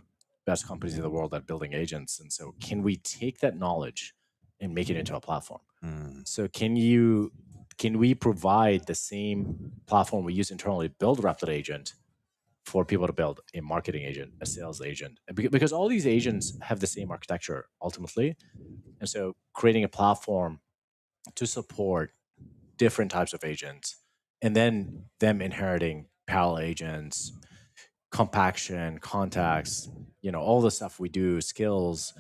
best companies in the world at building agents. And so can we take that knowledge and make it into a platform? So can we provide the same platform we use internally to build Replit Agent for people to build a marketing agent, a sales agent? Because all these agents have the same architecture ultimately. And so creating a platform to support different types of agents, and then them inheriting parallel agents, compaction, contacts, all the stuff we do, skills.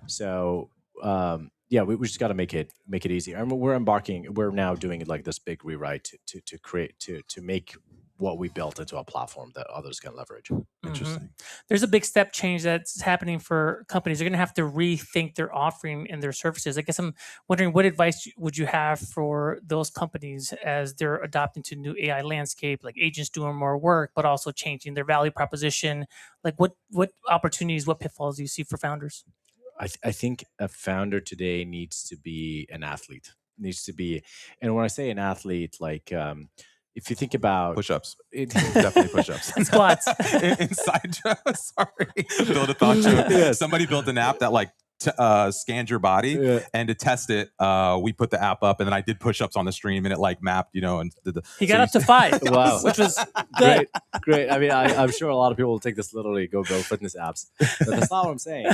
So we just got to make it easy. I mean, we're now doing like this big rewrite to create to make what we built into a platform that others can leverage. Interesting. There's a big step change that's happening for companies. They're going to have to rethink their offering and their services. I guess I'm wondering, what advice would you have for those companies as they're adopting to new AI landscape, like agents doing more work, but also changing their value proposition? Like what opportunities, what pitfalls do you see for founders? I think a founder today needs to be an athlete. And when I say an athlete, like if you think about push-ups, definitely push-ups and squats, inside joke. Sorry, build a thought joke. Yes. Somebody built an app that like scanned your body, and to test it, we put the app up, and then I did push-ups on the stream, and it like mapped, and he got up to 5. Wow, which was great. I mean, I'm sure a lot of people will take this literally, go build fitness apps, but that's not what I'm saying.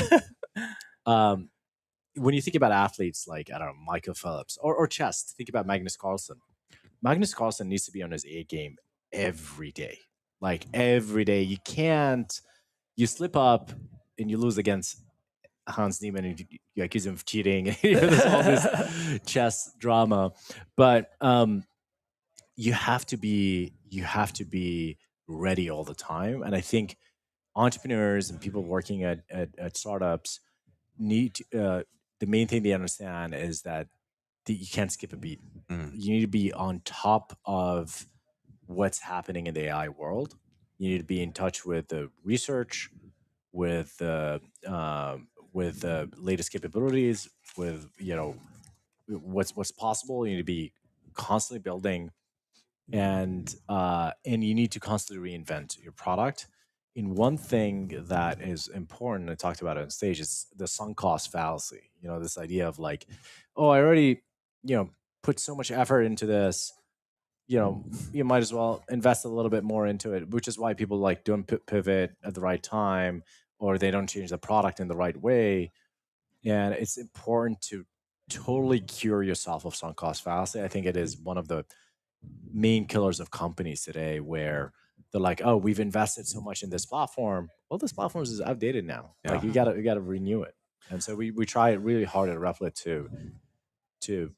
When you think about athletes like, I don't know, Michael Phelps or chess, think about Magnus Carlsen. Magnus Carlsen needs to be on his A game every day. Like every day. You slip up and you lose against Hans Niemann and you accuse him of cheating. There's all this chess drama. But you have to be ready all the time. And I think entrepreneurs and people working at startups need the main thing they understand is that you can't skip a beat. You need to be on top of what's happening in the AI world. You need to be in touch with the research, with the latest capabilities, with what's possible. You need to be constantly building, and you need to constantly reinvent your product. And one thing that is important, I talked about it on stage, is the sunk cost fallacy. This idea of like, oh, I already put so much effort into this, you might as well invest a little bit more into it, which is why people like don't pivot at the right time, or they don't change the product in the right way. And it's important to totally cure yourself of sunk cost fallacy. I think it is one of the main killers of companies today, where they're like, oh, we've invested so much in this platform. Well, this platform is outdated now. Yeah. Like you gotta renew it. And so we try really hard at Replit to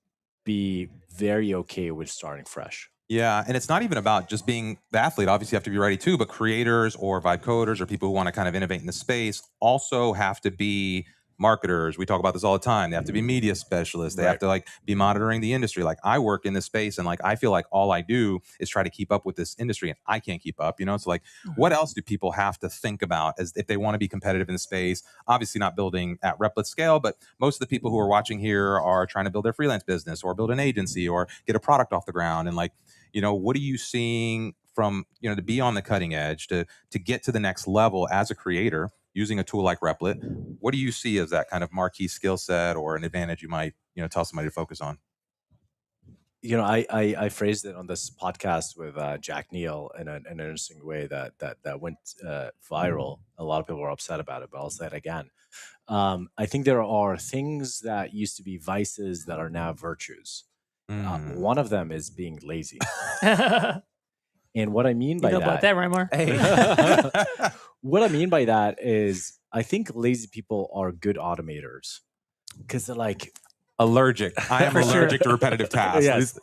be very okay with starting fresh. Yeah, and it's not even about just being the athlete. Obviously, you have to be ready too, but creators or vibe coders or people who want to kind of innovate in the space also have to be marketers. We talk about this all the time. They have to be media specialists. They have to like be monitoring the industry. Like I work in this space, and like I feel like all I do is try to keep up with this industry, and I can't keep up. It's like, what else do people have to think about as if they want to be competitive in the space? Obviously, not building at Replit scale, but most of the people who are watching here are trying to build their freelance business or build an agency or get a product off the ground. And like, what are you seeing from to be on the cutting edge, to get to the next level as a creator using a tool like Replit? What do you see as that kind of marquee skill set or an advantage you might tell somebody to focus on? I phrased it on this podcast with Jack Neal in an interesting way that went viral. A lot of people were upset about it, but I'll say it again. I think there are things that used to be vices that are now virtues. One of them is being lazy. And what I mean by about that, Raimar? Hey. What I mean by that is I think lazy people are good automators because they're like, allergic. I am allergic to repetitive tasks. Yes.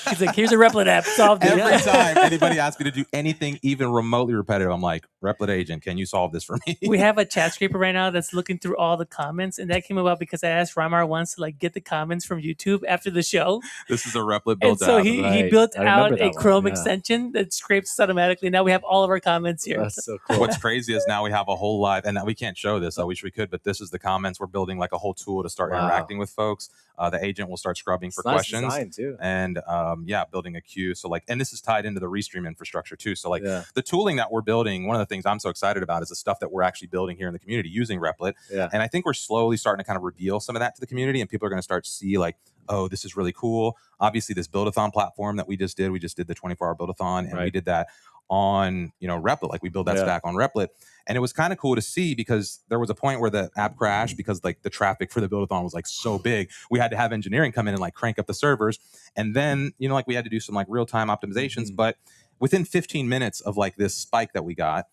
He's like, here's a Replit app. Solve it. Every time anybody asks me to do anything even remotely repetitive, I'm like, Replit agent, can you solve this for me? We have a chat scraper right now that's looking through all the comments, and that came about because I asked Raimar once to get the comments from YouTube after the show. This is a Replit built and so app. he built out a Chrome extension that scrapes automatically. Now we have all of our comments here. That's so cool. What's crazy is now we have a whole live, and we can't show this. I wish we could, but this is the comments. We're building a whole tool to start interacting with folks. The agent will start scrubbing for questions, design too. And building a queue. So and this is tied into the Restream infrastructure too. So the tooling that we're building, one of the things I'm so excited about is the stuff that we're actually building here in the community using Replit. Yeah. And I think we're slowly starting to kind of reveal some of that to the community, and people are going to start to see oh, this is really cool. Obviously, this build-a-thon platform that we just did the 24-hour build-a-thon, and we did that on Replit. We built that stack on Replit, and it was kind of cool to see because there was a point where the app crashed because the traffic for the build-a-thon was so big. We had to have engineering come in and crank up the servers, and then we had to do some real-time optimizations. But within 15 minutes of this spike that we got,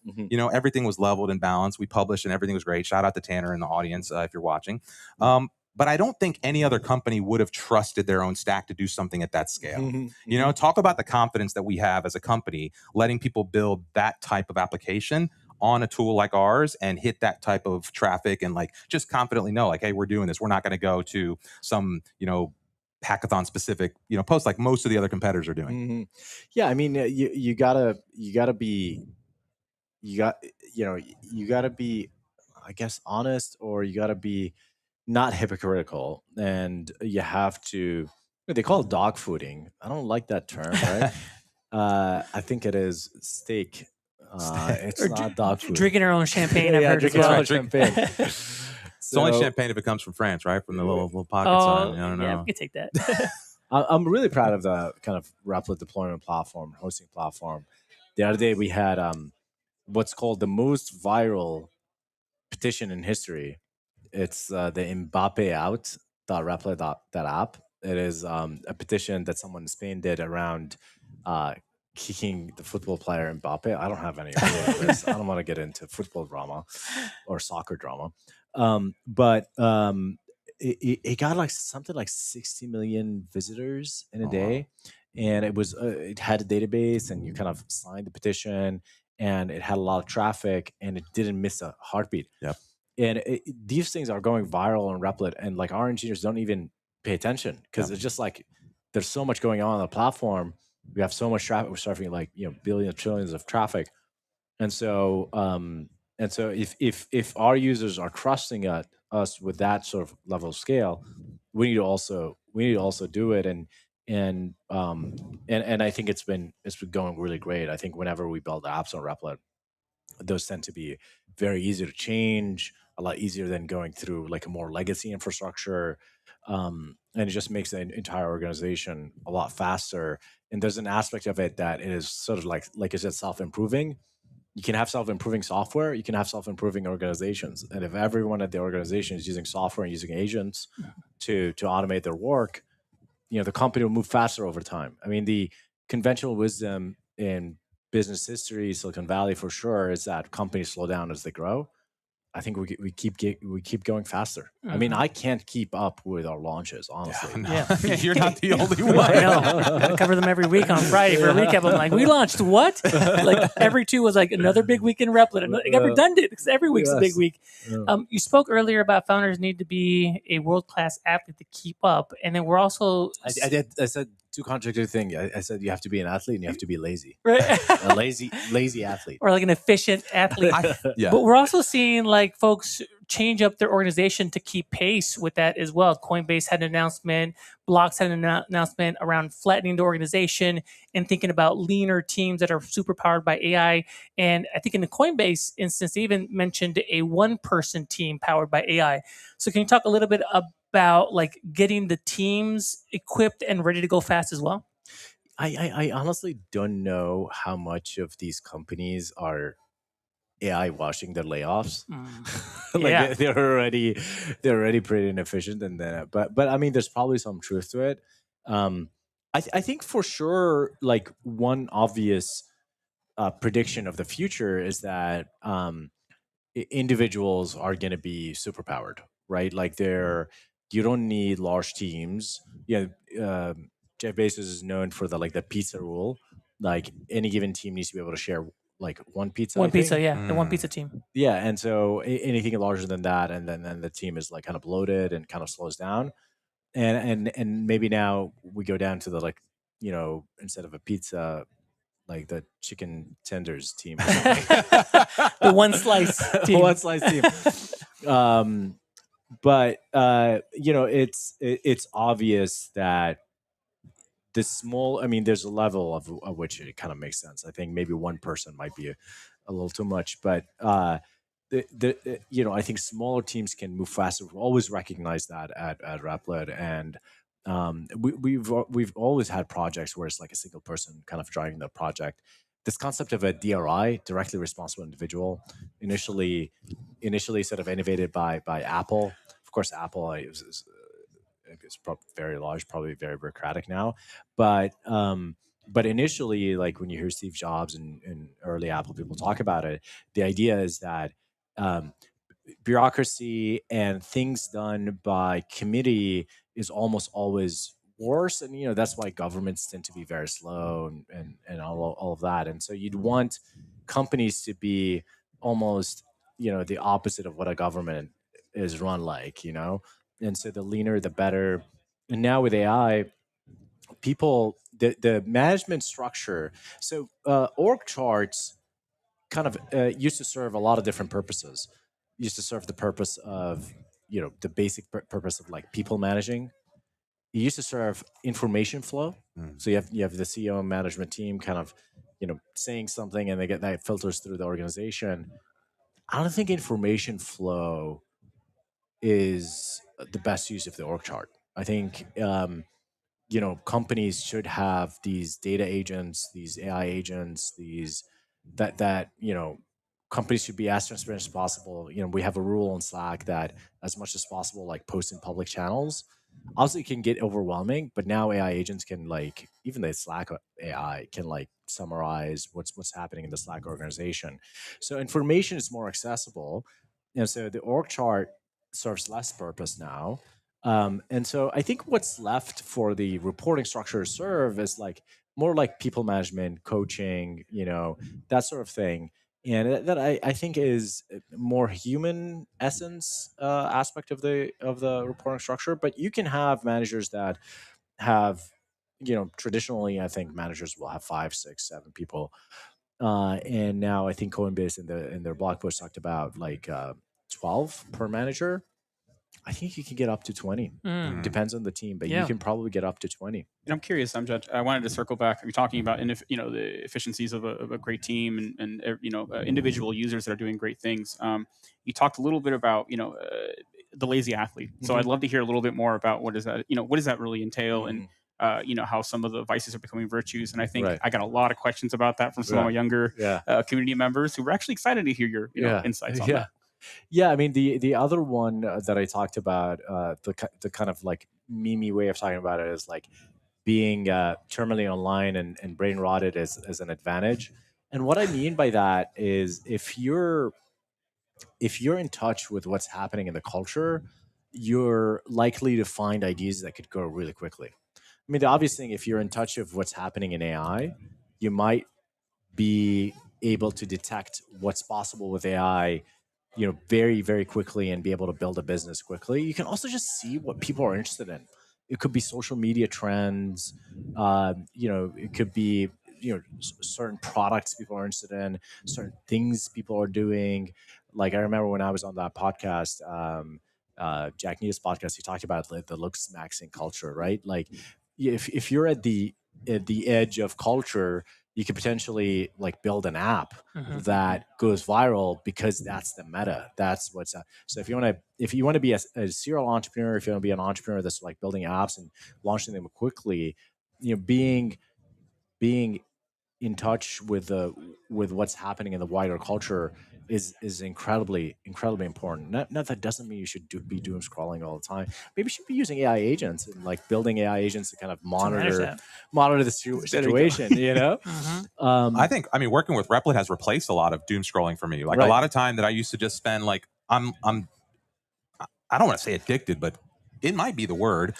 everything was leveled and balanced. We published and everything was great. Shout out to Tanner in the audience if you're watching. But I don't think any other company would have trusted their own stack to do something at that scale. Talk about the confidence that we have as a company, letting people build that type of application on a tool like ours and hit that type of traffic and just confidently know hey, we're doing this. We're not going to go to some, hackathon specific, post like most of the other competitors are doing. Yeah. I mean, you gotta be, I guess, honest, or you gotta be not hypocritical, and you have to. They call it dog fooding. I don't like that term, right? I think it is steak. It's not dog food. Drinking our own champagne. I've heard drinking our own champagne. It's only champagne if it comes from France, right? From the little pocket sign. I don't know. Yeah, we can take that. I'm really proud of the kind of Replit deployment platform, hosting platform. The other day we had what's called the most viral petition in history. It's the Mbappe out.replit.app. It is a petition that someone in Spain did around kicking the football player Mbappe. I don't have any idea of this. I don't want to get into football drama or soccer drama. But it got something like 60 million visitors in a day. And it was it had a database, and you kind of signed the petition, and it had a lot of traffic, and it didn't miss a heartbeat. Yep. And these things are going viral on Replit, and our engineers don't even pay attention because it's just there's so much going on the platform. We have so much traffic. We're surfing billions, trillions of traffic, and so if our users are trusting us with that sort of level of scale, we need to also do it. And I think it's been going really great. I think whenever we build apps on Replit, those tend to be very easy to change, a lot easier than going through a more legacy infrastructure. And it just makes the entire organization a lot faster. And there's an aspect of it that is sort of like I said, self-improving. You can have self-improving software, you can have self-improving organizations. And if everyone at the organization is using software and using agents to automate their work, the company will move faster over time. I mean, the conventional wisdom in business history, Silicon Valley for sure, is that companies slow down as they grow. I think we keep going faster. I mean, I can't keep up with our launches, honestly. Yeah. You're not the only one. I know. Gotta cover them every week on Friday for a recap. I'm like, we launched what? Every two was another big week in Replit. It got redundant because every week's a big week. Yeah. You spoke earlier about founders need to be a world-class athlete to keep up, and then we're also. I said two contradictory things. I said you have to be an athlete and you have to be lazy. Right. A lazy athlete, or an efficient athlete. But we're also seeing folks change up their organization to keep pace with that as well. Coinbase had an announcement, Blocks had an announcement around flattening the organization and thinking about leaner teams that are super powered by AI. And I think in the Coinbase instance, they even mentioned a one-person team powered by AI. So can you talk a little bit about like getting the teams equipped and ready to go fast as well? I honestly don't know how much of these companies are AI washing their layoffs. Like Yeah. they're already pretty inefficient, and then but I mean, there's probably some truth to it. I think for sure, like one obvious prediction of the future is that individuals are going to be superpowered, right? Like you don't need large teams. Yeah, Jeff Bezos is known for the pizza rule. Like any given team needs to be able to share like one pizza. One I think. pizza, yeah, the one pizza team. Yeah, and so anything larger than that, and then the team is like kind of bloated and kind of slows down. And maybe now we go down to the instead of a pizza, like the chicken tenders team, or something. The one slice team. One slice team. But it's obvious that the small. I mean, there's a level of which it kind of makes sense. I think maybe one person might be a little too much, but I think smaller teams can move faster. We've always recognized that at Replit, and we've always had projects where it's like a single person kind of driving the project. This concept of a DRI, directly responsible individual, initially sort of innovated by Apple. Of course, Apple is very large, probably very bureaucratic now, but initially, like when you hear Steve Jobs and early Apple people talk about it, the idea is that bureaucracy and things done by committee is almost always worse, and that's why governments tend to be very slow and all of that. And so you'd want companies to be almost the opposite of what a government is run like, and so the leaner the better. And now with AI, people, the management structure, so org charts kind of used to serve a lot of different purposes. Used to serve the purpose of the basic purpose of like people managing. It used to serve information flow. So you have the CEO and management team kind of saying something, and they get that filters through the organization. I don't think information flow is the best use of the org chart. I think companies should have these data agents, these AI agents, these that companies should be as transparent as possible. We have a rule on Slack that as much as possible, like post in public channels. Obviously, it can get overwhelming, but now AI agents can even the Slack AI can summarize what's happening in the Slack organization. So information is more accessible, and so the org chart serves less purpose now. And so I think what's left for the reporting structure to serve is more like people management, coaching, that sort of thing. And that I think is more human essence aspect of the reporting structure. But you can have managers that have, traditionally, I think managers will have 5, 6, 7 people. And now I think Coinbase in their blog post talked about 12 per manager. I think you can get up to 20. Depends on the team, but you can probably get up to 20. And I'm curious, Amjad, I wanted to circle back. You're talking about the efficiencies of a great team and individual users that are doing great things. You talked a little bit about the lazy athlete. So I'd love to hear a little bit more about what does that really entail, and how some of the vices are becoming virtues. And I think I got a lot of questions about that from some of my younger community members who were actually excited to hear your insights on that. Yeah, I mean the other one that I talked about, the kind of meme way of talking about it is being terminally online and brain rotted as an advantage. And what I mean by that is if you're in touch with what's happening in the culture, you're likely to find ideas that could go really quickly. I mean, the obvious thing, if you're in touch with what's happening in AI, you might be able to detect what's possible with AI very, very quickly and be able to build a business quickly. You can also just see what people are interested in. It could be social media trends. It could be, certain products people are interested in, certain things people are doing. Like I remember when I was on that podcast, Jack Nea's podcast, he talked about the looks maxing culture, right? Like if you're at the edge of culture, you could potentially like build an app that goes viral because that's the meta. That's what's up. So if you want to be a serial entrepreneur, if you want to be an entrepreneur that's like building apps and launching them quickly, being in touch with what's happening in the wider culture is incredibly important. Not that doesn't mean you should be doom scrolling all the time. Maybe you should be using AI agents and like building AI agents to kind of monitor the situation. I think working with Replit has replaced a lot of doom scrolling for me. Like a lot of time that I used to just spend like I don't want to say addicted, but it might be the word.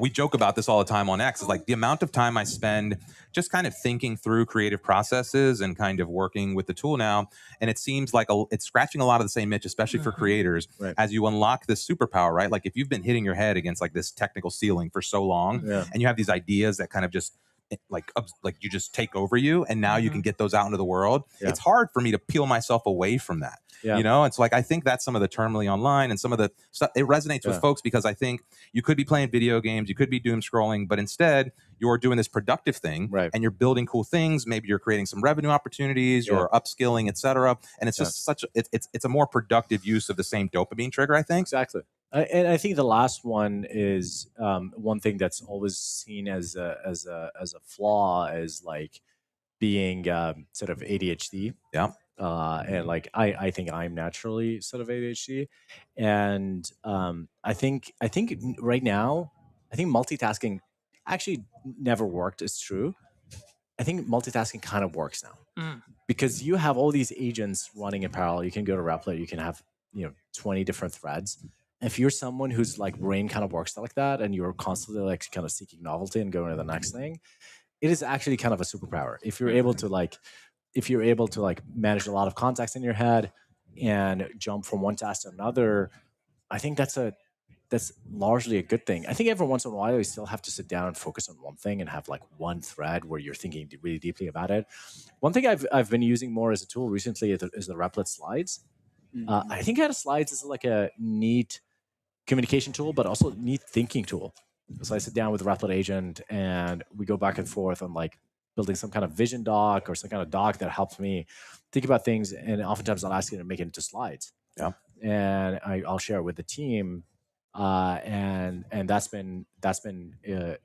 We joke about this all the time on X. Is like the amount of time I spend just kind of thinking through creative processes and kind of working with the tool now. And it seems like it's scratching a lot of the same itch, especially for creators, as you unlock this superpower, right? Like if you've been hitting your head against like this technical ceiling for so long and you have these ideas that kind of just like you just take over you, and now you can get those out into the world. It's hard for me to peel myself away from that. It's like, I think that's some of the terminally online and some of the stuff, it resonates with folks, because I think you could be playing video games, you could be doom scrolling, but instead you're doing this productive thing and you're building cool things. Maybe you're creating some revenue opportunities, you're upskilling, etc. And it's just it's a more productive use of the same dopamine trigger, I think. Exactly. And I think the last one is one thing that's always seen as a flaw is like being sort of ADHD. And like I think I'm naturally sort of ADHD, and I think right now multitasking actually never worked. It's true. I think multitasking kind of works now because you have all these agents running in parallel. You can go to Replit, you can have 20 different threads. If you're someone whose like brain kind of works like that, and you're constantly like kind of seeking novelty and going to the next thing, it is actually kind of a superpower. If you're able to manage a lot of context in your head and jump from one task to another, I think that's largely a good thing. I think every once in a while you still have to sit down and focus on one thing and have like one thread where you're thinking really deeply about it. One thing I've been using more as a tool recently is the Replit slides. I think slides is like a neat communication tool, but also neat thinking tool. So I sit down with a Replit agent and we go back and forth on like building some kind of vision doc or some kind of doc that helps me think about things. And oftentimes I'll ask you to make it into slides. And I'll share it with the team. And that's been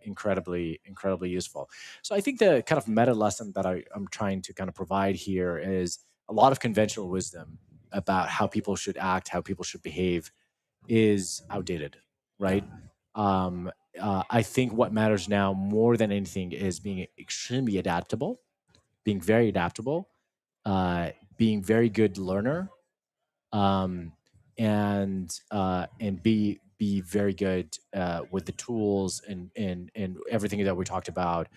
incredibly useful. So I think the kind of meta lesson that I'm trying to kind of provide here is a lot of conventional wisdom about how people should act, how people should behave is outdated, right? I think what matters now more than anything is being extremely adaptable, being very adaptable, being very good learner, and be very good with the tools and everything that we talked about.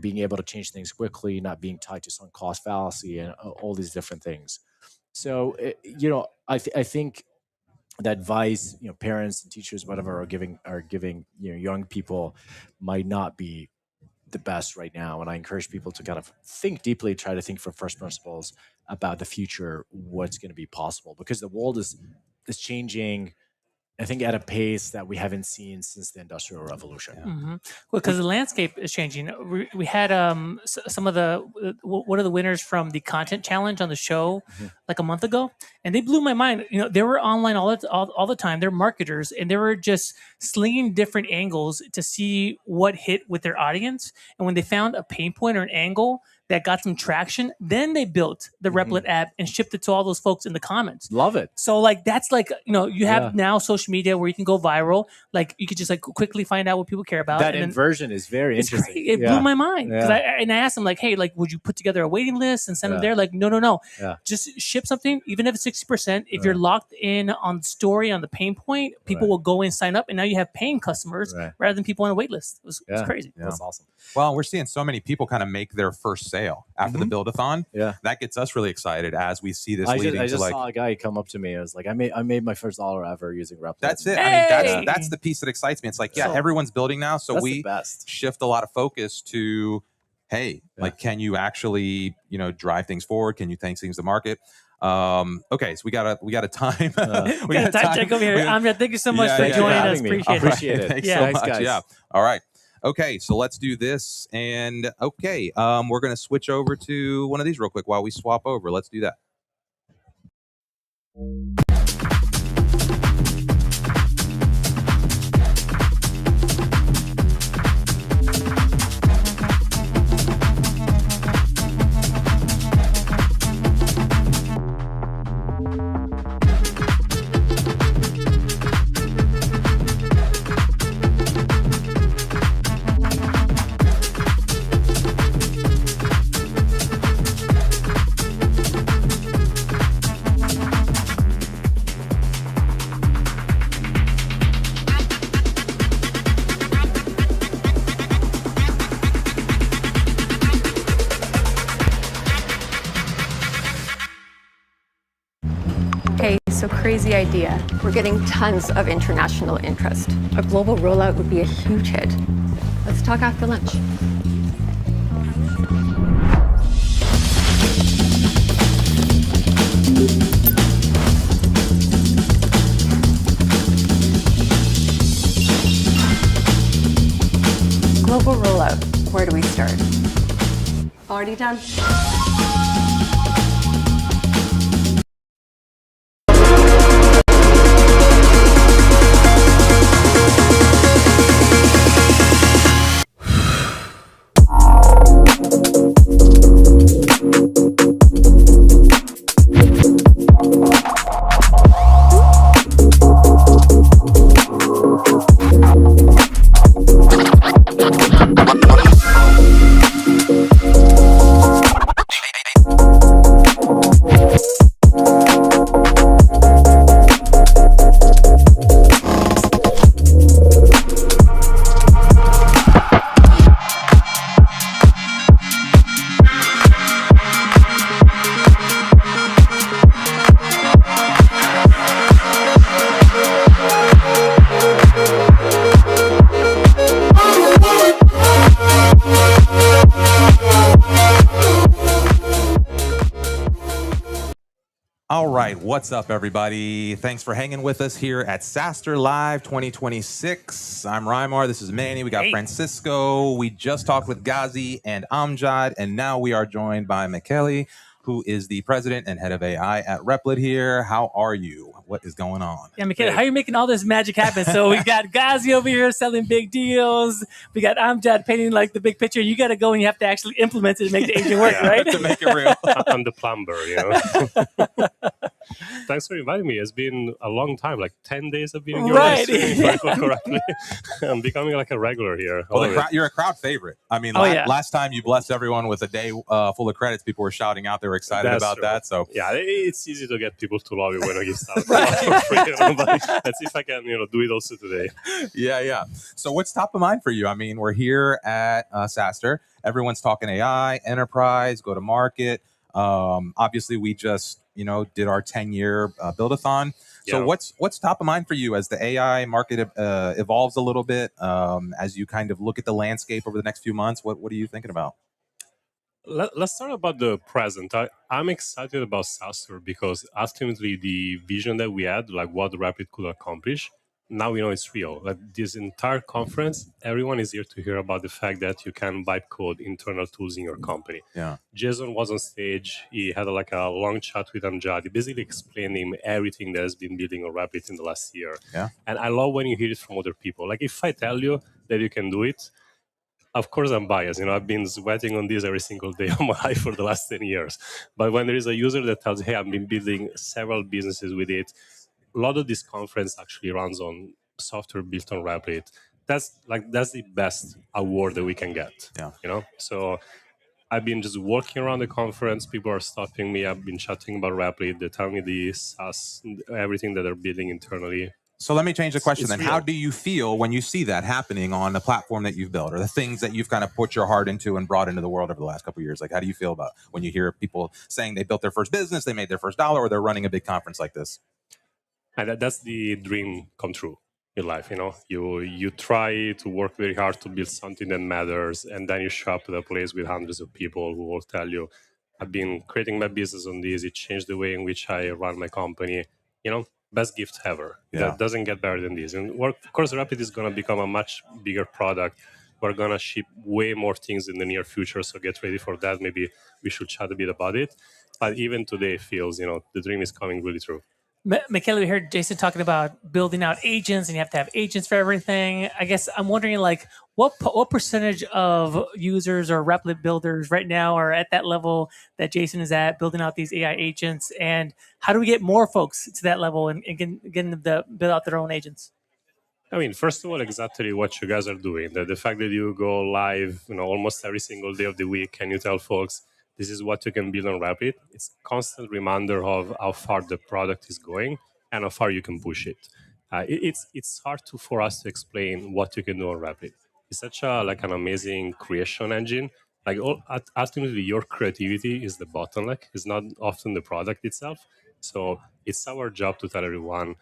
Being able to change things quickly, not being tied to some cost fallacy, and all these different things. So I think the advice parents and teachers, whatever, are giving young people might not be the best right now. And I encourage people to kind of think deeply, try to think from first principles about the future, what's going to be possible, because the world is changing, I think, at a pace that we haven't seen since the Industrial Revolution. Well, because the landscape is changing. We had some of one of the winners from the content challenge on the show like a month ago, and they blew my mind. They were online all the time. They're marketers, and they were just slinging different angles to see what hit with their audience. And when they found a pain point or an angle that got some traction, then they built the Replit app and shipped it to all those folks in the comments. Love it. So like that's like you have now social media where you can go viral. Like you could just like quickly find out what people care about. That inversion is very interesting. Great. It blew my mind because I asked them like, hey, like would you put together a waiting list and send them there? Like no. Just ship something, even if it's 60%. If you're locked in on the story on the pain point, people will go and sign up, and now you have paying customers rather than people on a wait list. It was crazy. That's awesome. Well, we're seeing so many people kind of make their first sale after the build-a-thon. That gets us really excited as we see this leading to I just like. saw a guy come up to me. I was like, I made my first $1 ever using Replit. That's it. Hey! I mean, that's the piece that excites me. It's like, everyone's building now, so we shift a lot of focus to, hey, like, can you actually drive things forward? Can you take things to market? Okay, so we got a time. We got a time check over here. Amjad, thank you so much for joining us. Appreciate it. Thanks so much. Guys. Yeah. All right. Okay, so let's do this. And okay, we're going to switch over to one of these real quick while we swap over. Let's do that. Okay, so crazy idea. We're getting tons of international interest. A global rollout would be a huge hit. Let's talk after lunch. Global rollout. Where do we start? Already done. All right, what's up, everybody? Thanks for hanging with us here at SaaStr Live 2026. I'm Rymar. This is Manny. We got Francisco. We just talked with Ghazi and Amjad, and now we are joined by Michele, who is the president and head of AI at Replit here. How are you? What is going on? Yeah, Michele, how are you making all this magic happen? So we got Ghazi over here selling big deals. We got Amjad painting like the big picture. You got to go and you have to actually implement it and make the agent work, right? To make it real. I'm the plumber, you know. Thanks for inviting me. It's been a long time, like 10 days of being here. Right. If I recall correctly. I'm becoming like a regular here. Well, you're a crowd favorite. I mean, last time you blessed everyone with a day full of credits. People were shouting out. They were excited about that. So yeah, it's easy to get people to love you when I give stuff for free. You know, but let's see if I can, do it also today. Yeah. So what's top of mind for you? I mean, we're here at SaaStr. Everyone's talking AI, enterprise, go to market. Obviously, we just did our 10-year build-a-thon. So what's top of mind for you as the AI market evolves a little bit, as you kind of look at the landscape over the next few months? What are you thinking about? Let's start about the present. I'm excited about SaaStr because ultimately the vision that we had, like what Replit could accomplish, now we know it's real. Like this entire conference, everyone is here to hear about the fact that you can vibe code internal tools in your company. Yeah. Jason was on stage. He had like a long chat with Amjad. He basically explained him everything that has been building on Replit in the last year. Yeah. And I love when you hear it from other people. Like if I tell you that you can do it, of course I'm biased. I've been sweating on this every single day of my life for the last 10 years. But when there is a user that tells, hey, I've been building several businesses with it, a lot of this conference actually runs on software built on Replit. That's the best award that we can get. Yeah. So I've been just walking around the conference. People are stopping me. I've been chatting about Replit. They tell me the SaaS, everything that they're building internally. So let me change the question then. real. How do you feel when you see that happening on the platform that you've built or the things that you've kind of put your heart into and brought into the world over the last couple of years? Like, how do you feel about when you hear people saying they built their first business, they made their first dollar, or they're running a big conference like this? And that's the dream come true in life. You try to work very hard to build something that matters, and then you show up at a place with hundreds of people who will tell you, I've been creating my business on this. It changed the way in which I run my company. Best gift ever. Yeah. That doesn't get better than this. And of course, Replit is going to become a much bigger product. we're going to ship way more things in the near future. So get ready for that. Maybe we should chat a bit about it. But even today it feels, the dream is coming really true. Michele, we heard Jason talking about building out agents, and you have to have agents for everything. I guess I'm wondering, like, what percentage of users or Replit builders right now are at that level that Jason is at, building out these AI agents, and how do we get more folks to that level and getting them to build out their own agents? I mean, first of all, exactly what you guys are doing. The fact that you go live, almost every single day of the week, and you tell folks, this is what you can build on Replit. It's a constant reminder of how far the product is going and how far you can push it. It's hard for us to explain what you can do on Replit. It's such an amazing creation engine. Ultimately, your creativity is the bottleneck. It's not often the product itself. So it's our job to tell everyone,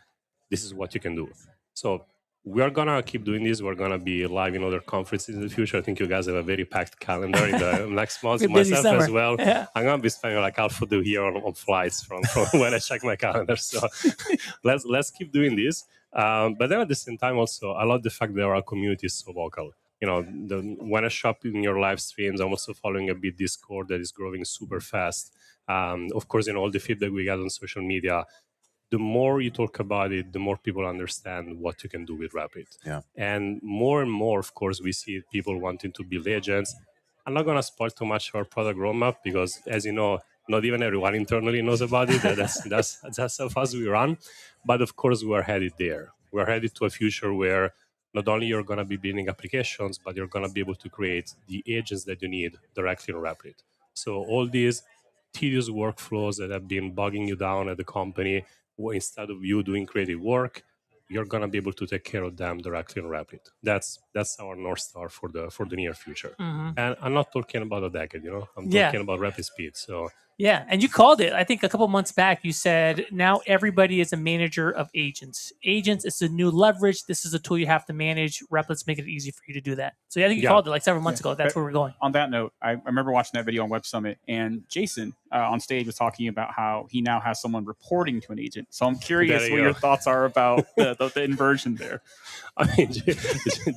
this is what you can do. So we are going to keep doing this. We're going to be live in other conferences in the future. I think you guys have a very packed calendar in the next month. Myself as well. Yeah. I'm going to be spending like half of the year on flights from when I check my calendar. So let's keep doing this. But then at the same time, also, I love the fact that our community is so vocal. When I shop in your live streams, I'm also following a bit Discord that is growing super fast. Of course, all the feedback we get on social media, the more you talk about it, the more people understand what you can do with Replit. Yeah. And more, of course, we see people wanting to build agents. I'm not going to spoil too much of our product roadmap because, as you know, not even everyone internally knows about it. That's how fast we run. But of course, we're headed there. We're headed to a future where not only you're going to be building applications, but you're going to be able to create the agents that you need directly on Replit. So all these tedious workflows that have been bogging you down at the company, instead of you doing creative work, you're gonna be able to take care of them directly on Replit. That's our North Star for the near future. Mm-hmm. And I'm not talking about a decade, I'm talking about rapid speed. So yeah, and you called it. I think a couple months back, you said now everybody is a manager of agents. Agents is the new leverage. This is a tool you have to manage. Replit's make it easy for you to do that. So I think you called it like several months ago. That's where we're going. On that note, I remember watching that video on Web Summit, and Jason on stage was talking about how he now has someone reporting to an agent. So I'm curious what your thoughts are about the inversion there. I mean,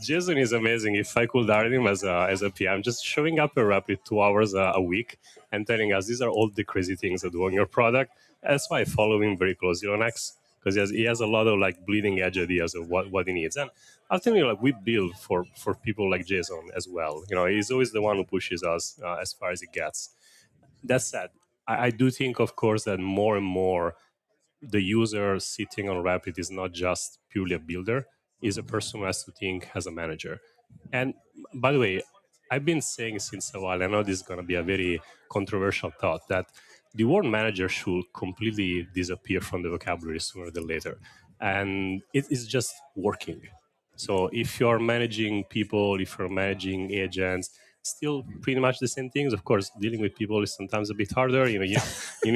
Jason is amazing. If I could hire him as a PM, just showing up at Replit 2 hours a week and telling us these are all the crazy things that do on your product. That's why I follow him very closely on X, because he has a lot of bleeding edge ideas of what he needs. And ultimately, we build for people like Jason as well. He's always the one who pushes us as far as he gets. That said, I do think, of course, that more and more the user sitting on Replit is not just purely a builder, is a person who has to think as a manager. And by the way, I've been saying since a while, I know this is going to be a very controversial thought, that the word manager should completely disappear from the vocabulary sooner than later. And it is just working. So if you're managing people, if you're managing agents, still pretty much the same things. Of course, dealing with people is sometimes a bit harder. You need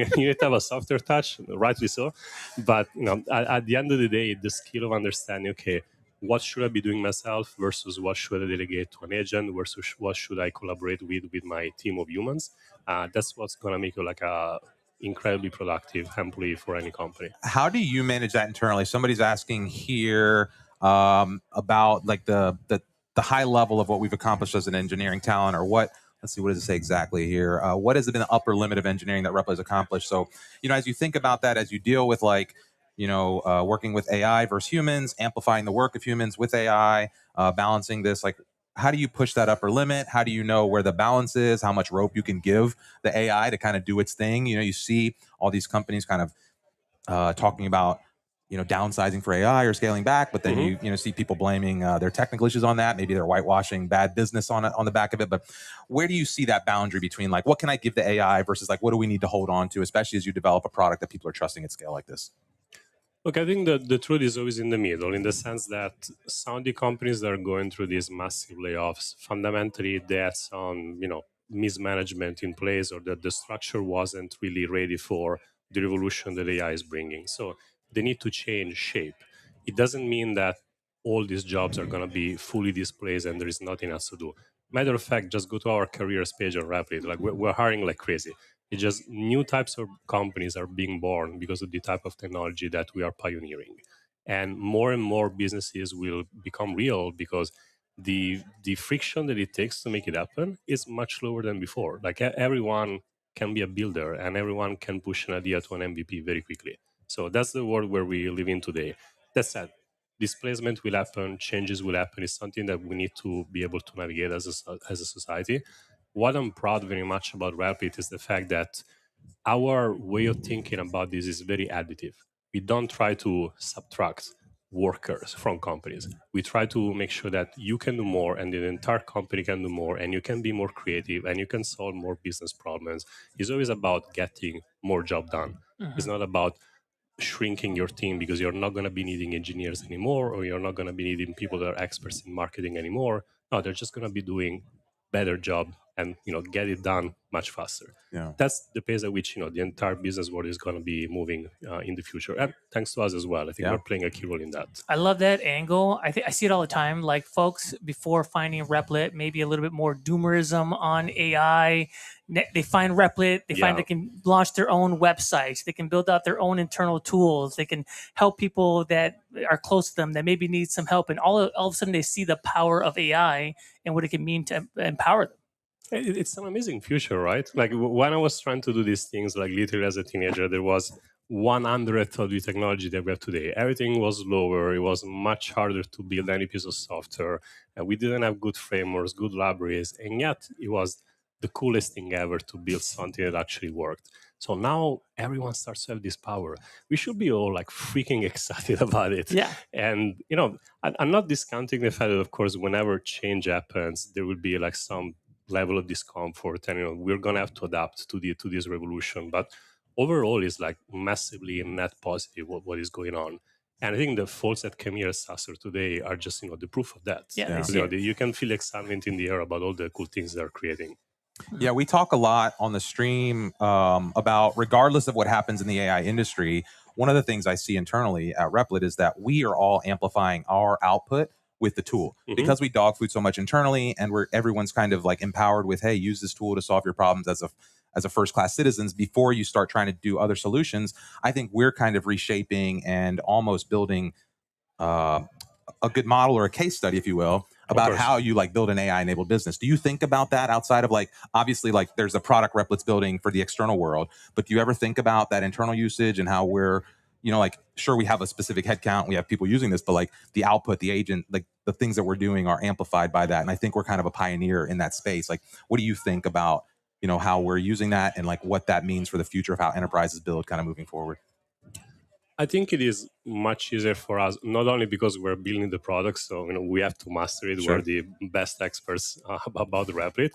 to have a softer touch, rightly so. But at the end of the day, the skill of understanding, okay, what should I be doing myself versus what should I delegate to an agent versus what should I collaborate with my team of humans? That's what's going to make you a incredibly productive employee for any company. How do you manage that internally? Somebody's asking here about the high level of what we've accomplished as an engineering talent, or what. Let's see, what does it say exactly here? What has been the upper limit of engineering that Replit has accomplished? So, as you think about that, as you deal with working with AI versus humans, amplifying the work of humans with AI, balancing this, how do you push that upper limit? How do you know where the balance is? How much rope you can give the AI to kind of do its thing? You see all these companies kind of talking about downsizing for AI or scaling back, but then you see people blaming their technical issues on that. Maybe they're whitewashing bad business on the back of it. But where do you see that boundary between what can I give to AI versus what do we need to hold on to, especially as you develop a product that people are trusting at scale like this? Look, I think the truth is always in the middle, in the sense that some of the companies that are going through these massive layoffs, fundamentally that's on mismanagement in place, or that the structure wasn't really ready for the revolution that AI is bringing. So they need to change shape. It doesn't mean that all these jobs are going to be fully displaced and there is nothing else to do. Matter of fact, just go to our careers page on Replit. We're hiring like crazy. It's just new types of companies are being born because of the type of technology that we are pioneering. And more businesses will become real because the friction that it takes to make it happen is much lower than before. Like everyone can be a builder and everyone can push an idea to an MVP very quickly. So that's the world where we live in today. That said, displacement will happen, changes will happen. It's something that we need to be able to navigate as a society. What I'm proud very much about Replit is the fact that our way of thinking about this is very additive. We don't try to subtract workers from companies. We try to make sure that you can do more and the entire company can do more and you can be more creative and you can solve more business problems. It's always about getting more job done. It's not about shrinking your team because you're not going to be needing engineers anymore or you're not going to be needing people that are experts in marketing anymore. No, they're just going to be doing better job and get it done much faster. Yeah. That's the pace at which the entire business world is going to be moving in the future, and thanks to us as well. I think we're playing a key role in that. I love that angle. I think I see it all the time. Like folks before finding Replit, maybe a little bit more doomerism on AI. They find Replit, they find they can launch their own websites, they can build out their own internal tools, they can help people that are close to them that maybe need some help, and all of a sudden they see the power of AI and what it can mean to empower them. It's an amazing future, right? Like when I was trying to do these things, like literally as a teenager, there was 100th of the technology that we have today. Everything was lower. It was much harder to build any piece of software. And we didn't have good frameworks, good libraries. And yet it was the coolest thing ever to build something that actually worked. So now everyone starts to have this power. We should be all like freaking excited about it. Yeah. And, I'm not discounting the fact that, of course, whenever change happens, there will be like some level of discomfort, and we're gonna have to adapt to this revolution. But overall, it's like massively net positive what is going on. And I think the folks that came here at SaaStr today are just the proof of that. You can feel excitement in the air about all the cool things they're creating. Yeah, we talk a lot on the stream about, regardless of what happens in the AI industry, one of the things I see internally at Replit is that we are all amplifying our output with the tool, because we dog food so much internally, and everyone's kind of like empowered with, hey, use this tool to solve your problems as a first-class citizens before you start trying to do other solutions. I think we're kind of reshaping and almost building a good model or a case study, if you will, about how you like build an AI-enabled business. Do you think about that outside of like, obviously, like there's a product Replit's building for the external world, but do you ever think about that internal usage and how we're, like, sure, we have a specific headcount, we have people using this, but like the output, the agent, like the things that we're doing are amplified by that. And I think we're kind of a pioneer in that space. Like, what do you think about, how we're using that and like what that means for the future of how enterprises build kind of moving forward? I think it is much easier for us, not only because we're building the product, so we have to master it. Sure. We're the best experts about Replit,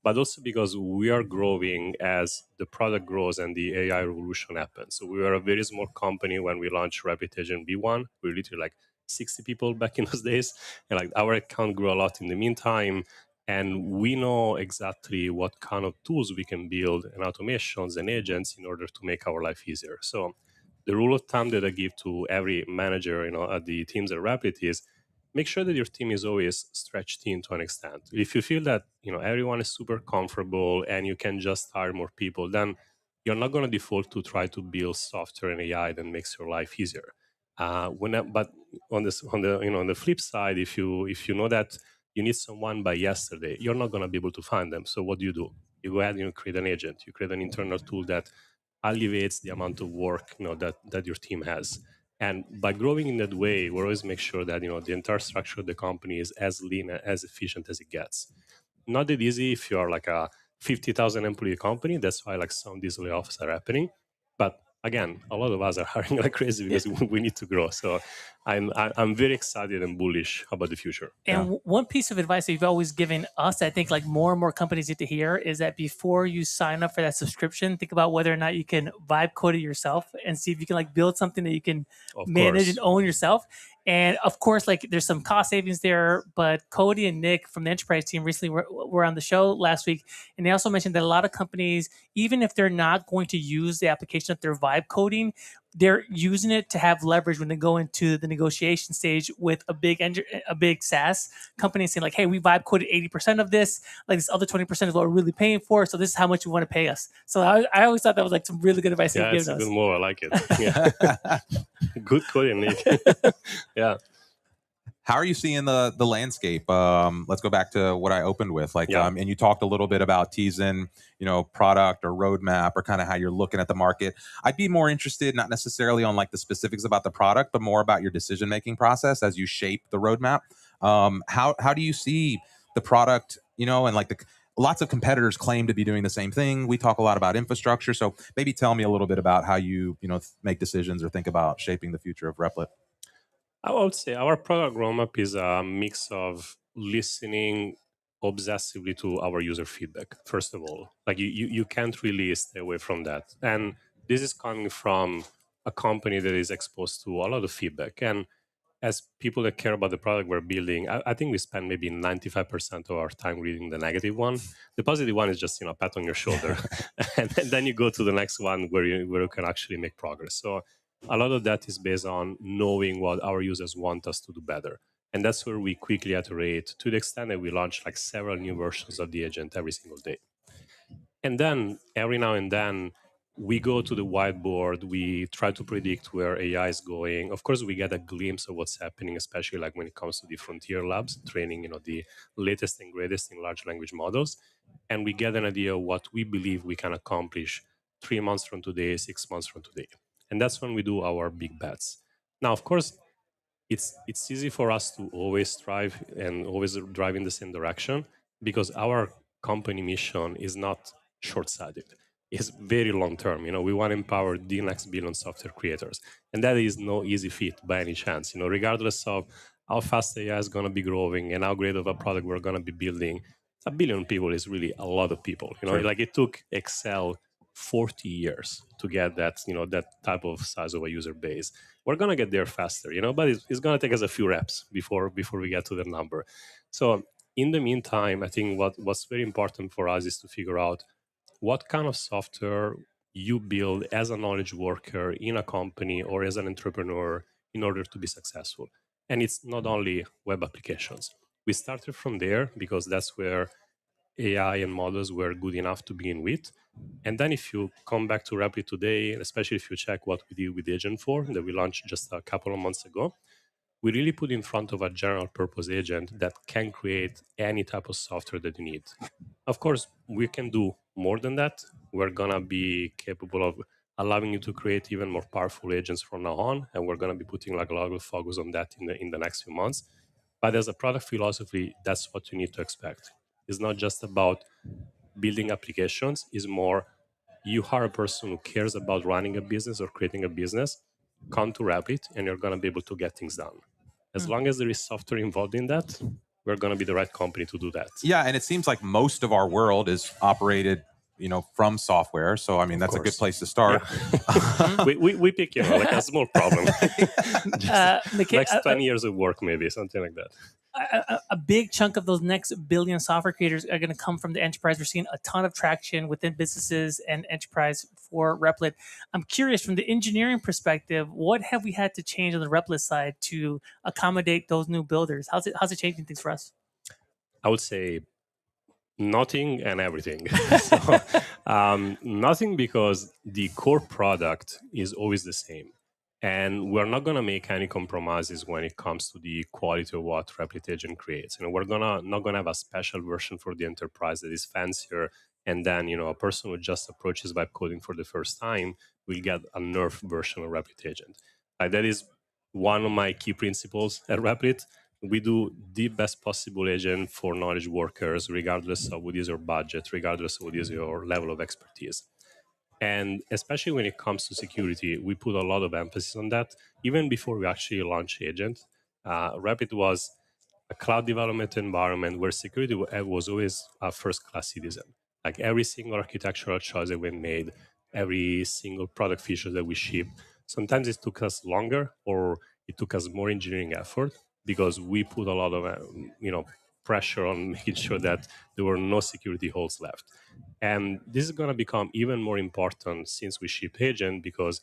but also because we are growing as the product grows and the AI revolution happens. So we were a very small company when we launched Replit Agent V1. We were literally like 60 people back in those days, and like our account grew a lot in the meantime. And we know exactly what kind of tools we can build and automations and agents in order to make our life easier. So the rule of thumb that I give to every manager, at the teams at Replit is make sure that your team is always stretched thin to an extent. If you feel that everyone is super comfortable and you can just hire more people, then you're not going to default to try to build software and AI that makes your life easier. But on the flip side, if you know that you need someone by yesterday, you're not going to be able to find them. So what do? You go ahead and create an agent. You create an internal tool that alleviates the amount of work that your team has. And by growing in that way, we always make sure that the entire structure of the company is as lean, as efficient as it gets. Not that easy if you are like a 50,000 employee company. That's why like some of these layoffs are happening. But again, a lot of us are hiring like crazy because we need to grow. So I'm very excited and bullish about the future. And one piece of advice that you've always given us, I think like more and more companies need to hear, is that before you sign up for that subscription, think about whether or not you can vibe code it yourself and see if you can like build something that you can manage and own yourself. And of course, like there's some cost savings there, but Cody and Nick from the enterprise team recently were on the show last week. And they also mentioned that a lot of companies, even if they're not going to use the application that they're vibe coding, they're using it to have leverage when they go into the negotiation stage with a big SaaS company, saying like, hey, we vibe coded 80% of this, like this other 20% is what we're really paying for. So this is how much you want to pay us. So I always thought that was like some really good advice. Yeah, it's a good move. I like it. Yeah. Good coding, Nick. Yeah. How are you seeing the landscape? Let's go back to what I opened with, like, Yeah. and you talked a little bit about teasing, product or roadmap or kind of how you're looking at the market. I'd be more interested, not necessarily on like the specifics about the product, but more about your decision making process as you shape the roadmap. How do you see the product? And like lots of competitors claim to be doing the same thing. We talk a lot about infrastructure, so maybe tell me a little bit about how you make decisions or think about shaping the future of Replit. I would say our product roadmap is a mix of listening obsessively to our user feedback. First of all, like you can't really stay away from that. And this is coming from a company that is exposed to a lot of feedback. And as people that care about the product we're building, I think we spend maybe 95% of our time reading the negative one. The positive one is just, pat on your shoulder. And then you go to the next one where you can actually make progress. So a lot of that is based on knowing what our users want us to do better. And that's where we quickly iterate to the extent that we launch like several new versions of the agent every single day. And then every now and then we go to the whiteboard, we try to predict where AI is going. Of course, we get a glimpse of what's happening, especially like when it comes to the frontier labs, training, the latest and greatest in large language models. And we get an idea of what we believe we can accomplish 3 months from today, 6 months from today. And that's when we do our big bets. Now, of course, it's easy for us to always strive and always drive in the same direction because our company mission is not short-sighted. It's very long-term. We want to empower the next billion software creators, and that is no easy feat by any chance. Regardless of how fast AI is going to be growing and how great of a product we're going to be building, 1 billion people is really a lot of people. Sure. Like it took Excel 40 years to get that, that type of size of a user base. We're going to get there faster, but it's going to take us a few reps before we get to that number. So in the meantime, I think what's very important for us is to figure out what kind of software you build as a knowledge worker in a company or as an entrepreneur in order to be successful. And it's not only web applications. We started from there because that's where AI and models were good enough to begin with. And then if you come back to Replit today, especially if you check what we did with Agent 4 that we launched just a couple of months ago, we really put in front of a general purpose agent that can create any type of software that you need. Of course, we can do more than that. We're going to be capable of allowing you to create even more powerful agents from now on. And we're going to be putting like a lot of focus on that in the next few months. But as a product philosophy, that's what you need to expect. It's not just about building applications. It's more you are a person who cares about running a business or creating a business. Come to Replit and you're going to be able to get things done. As long as there is software involved in that, we're going to be the right company to do that. Yeah, and it seems like most of our world is operated, from software. So, I mean, that's a good place to start. Yeah. we pick, like a small problem. Next 20 years of work, maybe, something like that. A big chunk of those next billion software creators are going to come from the enterprise. We're seeing a ton of traction within businesses and enterprise for Replit. I'm curious, from the engineering perspective, what have we had to change on the Replit side to accommodate those new builders? How's it changing things for us? I would say nothing and everything. So, nothing because the core product is always the same. And we're not going to make any compromises when it comes to the quality of what Replit Agent creates. We're not going to have a special version for the enterprise that is fancier. And then, a person who just approaches vibe coding for the first time will get a nerf version of Replit Agent. That is one of my key principles at Replit. We do the best possible agent for knowledge workers, regardless of what is your budget, regardless of what is your level of expertise. And especially when it comes to security, we put a lot of emphasis on that. Even before we actually launched Agent, Replit was a cloud development environment where security was always a first-class citizen. Like every single architectural choice that we made, every single product feature that we shipped, sometimes it took us longer or it took us more engineering effort because we put a lot of pressure on making sure that there were no security holes left. And this is going to become even more important since we ship Agent because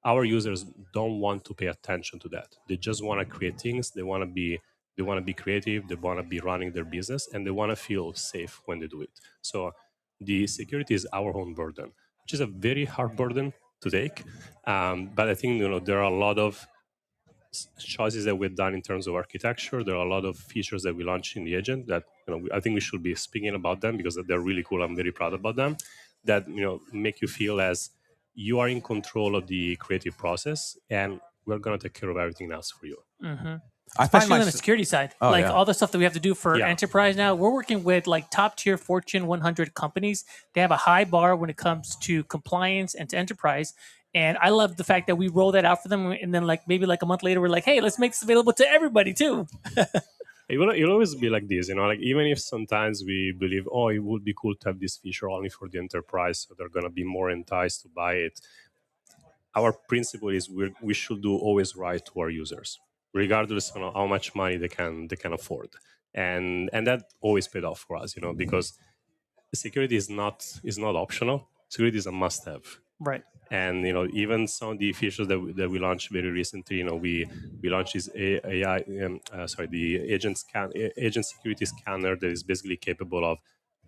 our users don't want to pay attention to that. They just want to create things. They want to be creative. They want to be running their business, and they want to feel safe when they do it. So the security is our own burden, which is a very hard burden to take. But I think there are a lot of choices that we've done in terms of architecture. There are a lot of features that we launched in the agent that I think we should be speaking about them because they're really cool. I'm very proud about them. That make you feel as you are in control of the creative process, and we're going to take care of everything else for you. Mm-hmm. I Especially on the security side, all the stuff that we have to do for enterprise now. We're working with like top tier Fortune 100 companies. They have a high bar when it comes to compliance and to enterprise. And I love the fact that we roll that out for them, and then maybe a month later, we're like, hey, let's make this available to everybody too. It'll always be like this, even if sometimes we believe, it would be cool to have this feature only for the enterprise, so they're going to be more enticed to buy it. Our principle is we should do always right to our users, regardless of how much money they can afford, and that always paid off for us, because security is not optional. Security is a must-have. Right. And even some of the features that we launched very recently, we launched this the agent security scanner that is basically capable of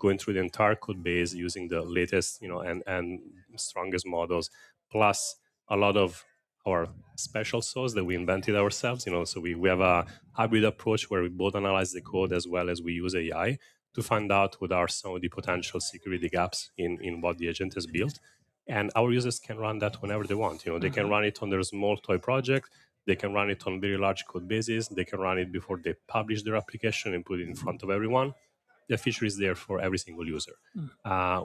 going through the entire code base using the latest and strongest models, plus a lot of our special sauce that we invented ourselves. So we have a hybrid approach where we both analyze the code as well as we use AI to find out what are some of the potential security gaps in what the agent has built. And our users can run that whenever they want. They can run it on their small toy project. They can run it on very large code bases. They can run it before they publish their application and put it in front of everyone. The feature is there for every single user.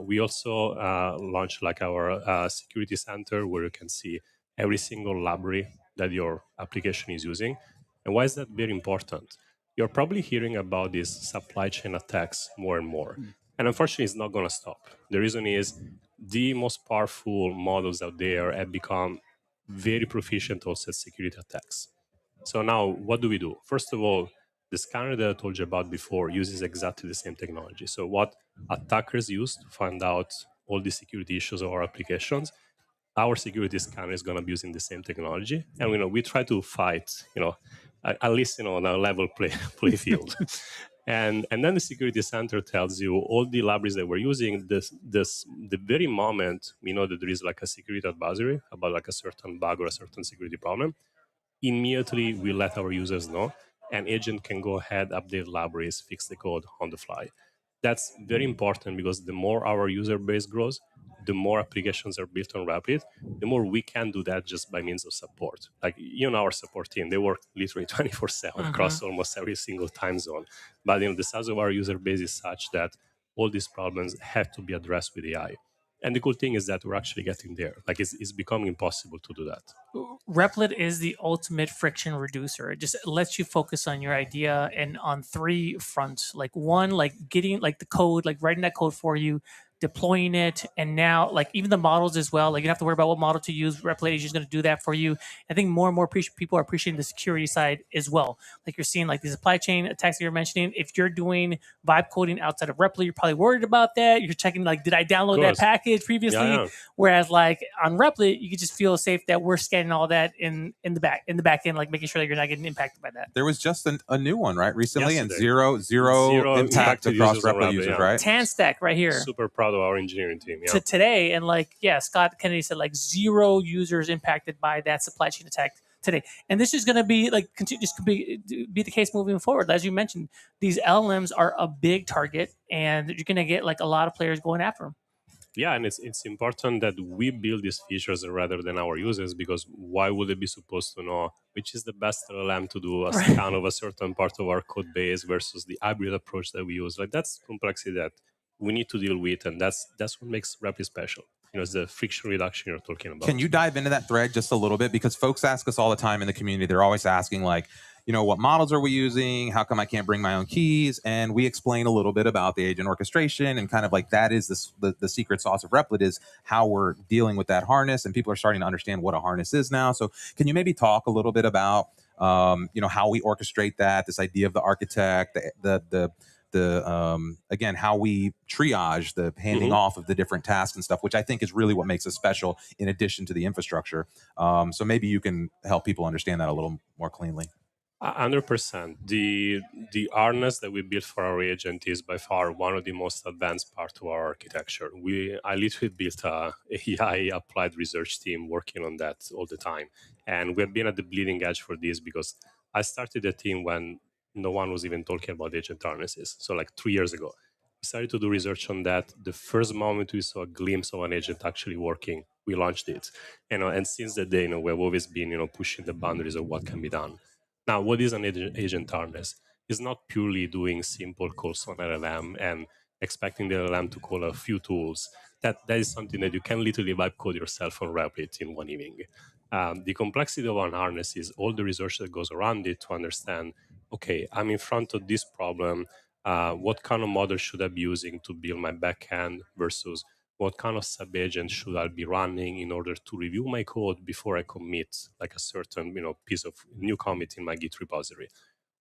We also launched our security center where you can see every single library that your application is using. And why is that very important? You're probably hearing about these supply chain attacks more and more. And unfortunately, it's not going to stop. The reason is the most powerful models out there have become very proficient also at security attacks. So now, what do we do? First of all, the scanner that I told you about before uses exactly the same technology. So what attackers use to find out all the security issues of our applications, our security scanner is going to be using the same technology. And we try to fight, at least on a level play field. And then the security center tells you all the libraries that we're using. The very moment we know that there is a security advisory about a certain bug or a certain security problem, immediately we let our users know, and agent can go ahead, update libraries, fix the code on the fly. That's very important because the more our user base grows, the more applications are built on Replit, the more we can do that just by means of support. Our support team, they work literally 24/7 across almost every single time zone. But the size of our user base is such that all these problems have to be addressed with AI. And the cool thing is that we're actually getting there. It's becoming impossible to do that. Replit is the ultimate friction reducer. It just lets you focus on your idea and on three fronts. One, getting the code, writing that code for you, deploying it, and now even the models as well. You don't have to worry about what model to use. Replit is just going to do that for you. I think more and more people are appreciating the security side as well. You're seeing the supply chain attacks that you're mentioning. If you're doing vibe coding outside of Replit, you're probably worried about that. You're checking did I download that package previously? Yeah. Whereas on Replit, you can just feel safe that we're scanning all that in the back end, making sure that you're not getting impacted by that. There was just a new one right recently, yesterday. and zero impact across Replit users, right? Tanstack right here. Super proud of our engineering team. To today, and Scott Kennedy said 0 users impacted by that supply chain attack today, and this is going to be be the case moving forward. As you mentioned, these LLMs are a big target, and you're going to get a lot of players going after them. Yeah, and it's important that we build these features rather than our users, because why would they be supposed to know which is the best LLM to do a scan of a certain part of our code base versus the hybrid approach that we use? That's complexity that we need to deal with, and that's what makes Replit special. It's the friction reduction you're talking about. Can you dive into that thread just a little bit? Because folks ask us all the time in the community. They're always asking what models are we using? How come I can't bring my own keys? And we explain a little bit about the agent orchestration and kind of that is the secret sauce of Replit is how we're dealing with that harness. And people are starting to understand what a harness is now. So can you maybe talk a little bit about, how we orchestrate that, this idea of the architect, again, how we triage the handing off of the different tasks and stuff, which I think is really what makes us special in addition to the infrastructure. So maybe you can help people understand that a little more cleanly. 100%. The harness that we built for our agent is by far one of the most advanced part of our architecture. I literally built a AI applied research team working on that all the time, and we've been at the bleeding edge for this because I started a team when no one was even talking about agent harnesses. So like 3 years ago, we started to do research on that. The first moment we saw a glimpse of an agent actually working, we launched it. And since that day, we've always been pushing the boundaries of what can be done. Now, what is an agent harness? It's not purely doing simple calls on LLM and expecting the LLM to call a few tools. That is something that you can literally vibe code yourself on Replit in one evening. The complexity of an harness is all the research that goes around it to understand, okay, I'm in front of this problem. What kind of model should I be using to build my backend versus what kind of sub-agent should I be running in order to review my code before I commit like a certain piece of new commit in my Git repository.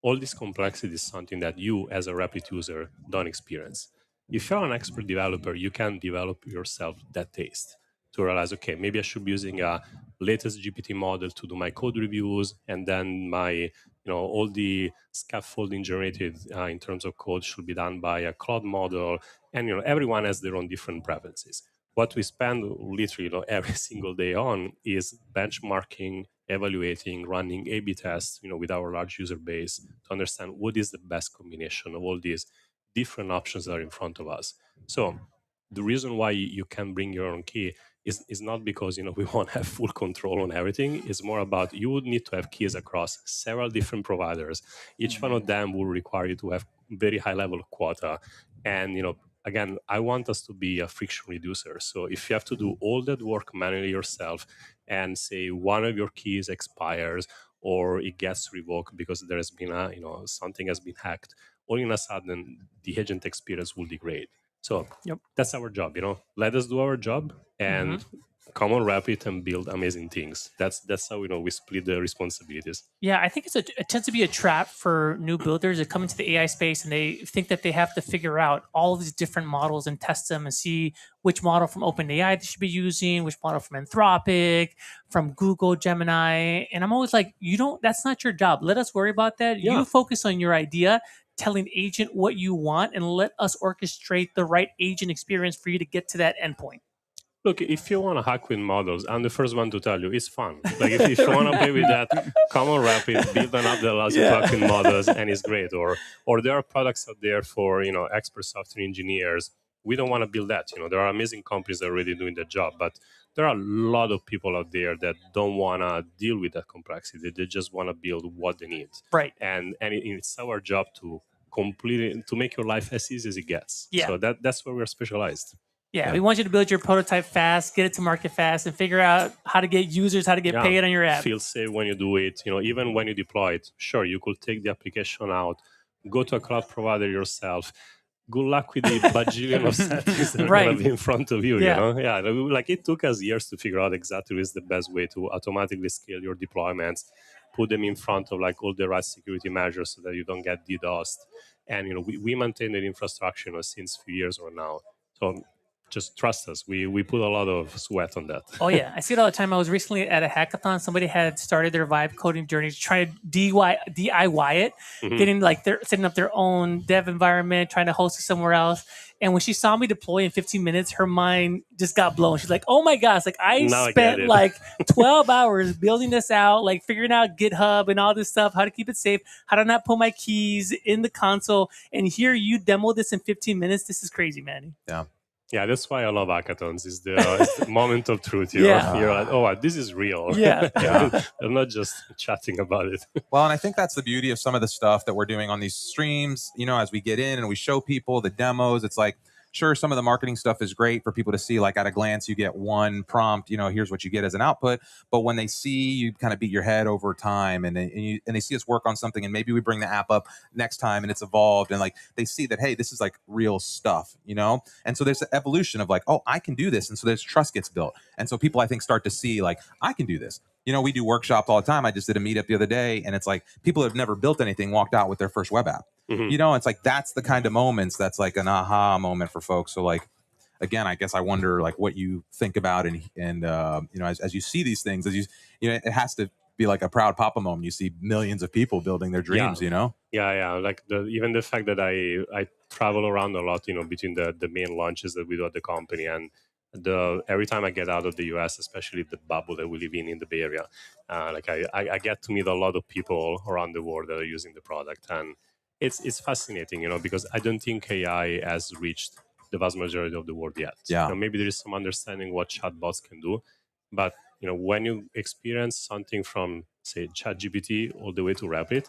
All this complexity is something that you as a Replit user don't experience. If you're an expert developer, you can develop yourself that taste to realize, okay, maybe I should be using a latest GPT model to do my code reviews, and then my all the scaffolding generated in terms of code should be done by a cloud model, and everyone has their own different preferences. What we spend literally every single day on is benchmarking, evaluating, running A/B tests, with our large user base to understand what is the best combination of all these different options that are in front of us. So the reason why you can bring your own key is not because we won't have full control on everything. It's more about you would need to have keys across several different providers. Each one of them will require you to have very high level of quota. And again, I want us to be a friction reducer. So if you have to do all that work manually yourself, and say one of your keys expires or it gets revoked because there has been something has been hacked, all in a sudden the agent experience will degrade. So that's our job, Let us do our job and come on Replit and build amazing things. That's how we split the responsibilities. Yeah, I think it tends to be a trap for new builders that come into the AI space and they think that they have to figure out all of these different models and test them and see which model from OpenAI they should be using, which model from Anthropic, from Google, Gemini. And I'm always like, that's not your job. Let us worry about that. Yeah. You focus on your idea, telling agent what you want, and let us orchestrate the right agent experience for you to get to that endpoint. Look, if you want to hack with models, I'm the first one to tell you it's fun. Like if you want to play with that, come on Replit, build an app that allows you to hack with models, and it's great. Or there are products out there for expert software engineers. We don't want to build that. There are amazing companies that are already doing that job, but there are a lot of people out there that don't want to deal with that complexity. They just want to build what they need. Right. And it's our job to make your life as easy as it gets. Yeah. So that's where we're specialized. Yeah, we want you to build your prototype fast, get it to market fast, and figure out how to get users, how to get paid on your app. Feel safe when you do it. Even when you deploy it, sure, you could take the application out, go to a cloud provider yourself. Good luck with the bajillion of settings that are going to be in front of you. Yeah. Like it took us years to figure out exactly what's the best way to automatically scale your deployments, put them in front of like all the right security measures so that you don't get DDoSed. And we maintain that infrastructure since a few years or now. So just trust us. We put a lot of sweat on that. Oh yeah, I see it all the time. I was recently at a hackathon. Somebody had started their vibe coding journey to try to DIY it, getting they're setting up their own dev environment, trying to host it somewhere else. And when she saw me deploy in 15 minutes, her mind just got blown. She's like, "Oh my gosh! Like I spent like 12 hours building this out, like figuring out GitHub and all this stuff, how to keep it safe, how to not put my keys in the console, and here you demo this in 15 minutes. This is crazy, man." Yeah, that's why I love hackathons. It's the moment of truth. You're like, oh, this is real. Yeah. I'm not just chatting about it. Well, and I think that's the beauty of some of the stuff that we're doing on these streams. As we get in and we show people the demos, it's like, sure, some of the marketing stuff is great for people to see, like at a glance, you get one prompt, here's what you get as an output. But when they see you kind of beat your head over time and they see us work on something, and maybe we bring the app up next time and it's evolved, and like they see that, hey, this is like real stuff, And so there's an evolution of like, oh, I can do this. And so there's trust gets built. And so people, I think, start to see like, I can do this. We do workshops all the time. I just did a meetup the other day, and it's like people that have never built anything walked out with their first web app. It's like that's the kind of moments that's like an aha moment for folks. So like, again, I guess I wonder like what you think about and as you see these things, it has to be like a proud papa moment. You see millions of people building their dreams, you know? Yeah. Like even the fact that I travel around a lot, between the main launches that we do at the company, and every time I get out of the US, especially the bubble that we live in the Bay Area, like I get to meet a lot of people around the world that are using the product, and it's fascinating, because I don't think AI has reached the vast majority of the world yet. Yeah. Maybe there is some understanding what chatbots can do, but when you experience something from, say, ChatGPT all the way to Replit,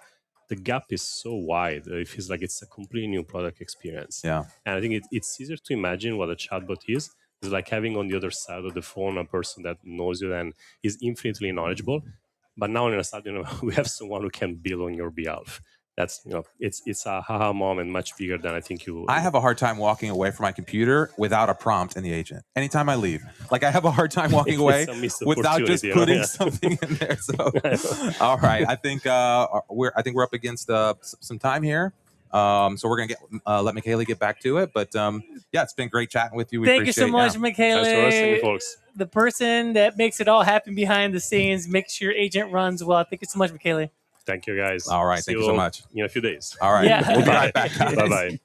the gap is so wide. It feels like it's a completely new product experience. Yeah. And I think it's easier to imagine what a chatbot is. It's like having on the other side of the phone a person that knows you and is infinitely knowledgeable. But now, in a sudden, we have someone who can build on your behalf. That's, it's a haha moment much bigger than I think you. I have a hard time walking away from my computer without a prompt in the agent. Anytime I leave, like I have a hard time walking away without just putting something in there. So, all right, I think we're up against some time here. So we're gonna let Michele get back to it. But yeah, it's been great chatting with you. Thank you so much, Michele. Thanks for listening, folks. The person that makes it all happen behind the scenes, makes your agent runs well. Thank you so much, Michele. Thank you, guys. All right, thank you so much. In a few days. All right, yeah. We'll be right back, guys. Bye-bye.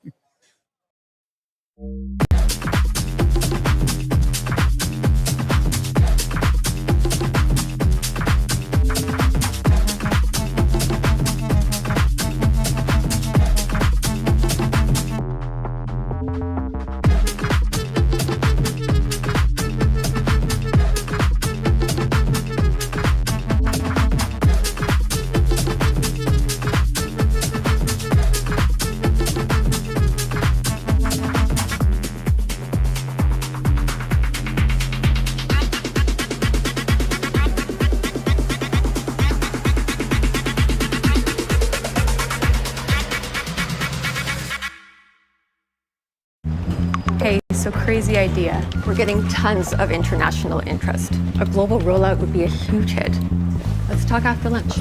Okay, so crazy idea. We're getting tons of international interest. A global rollout would be a huge hit. Let's talk after lunch.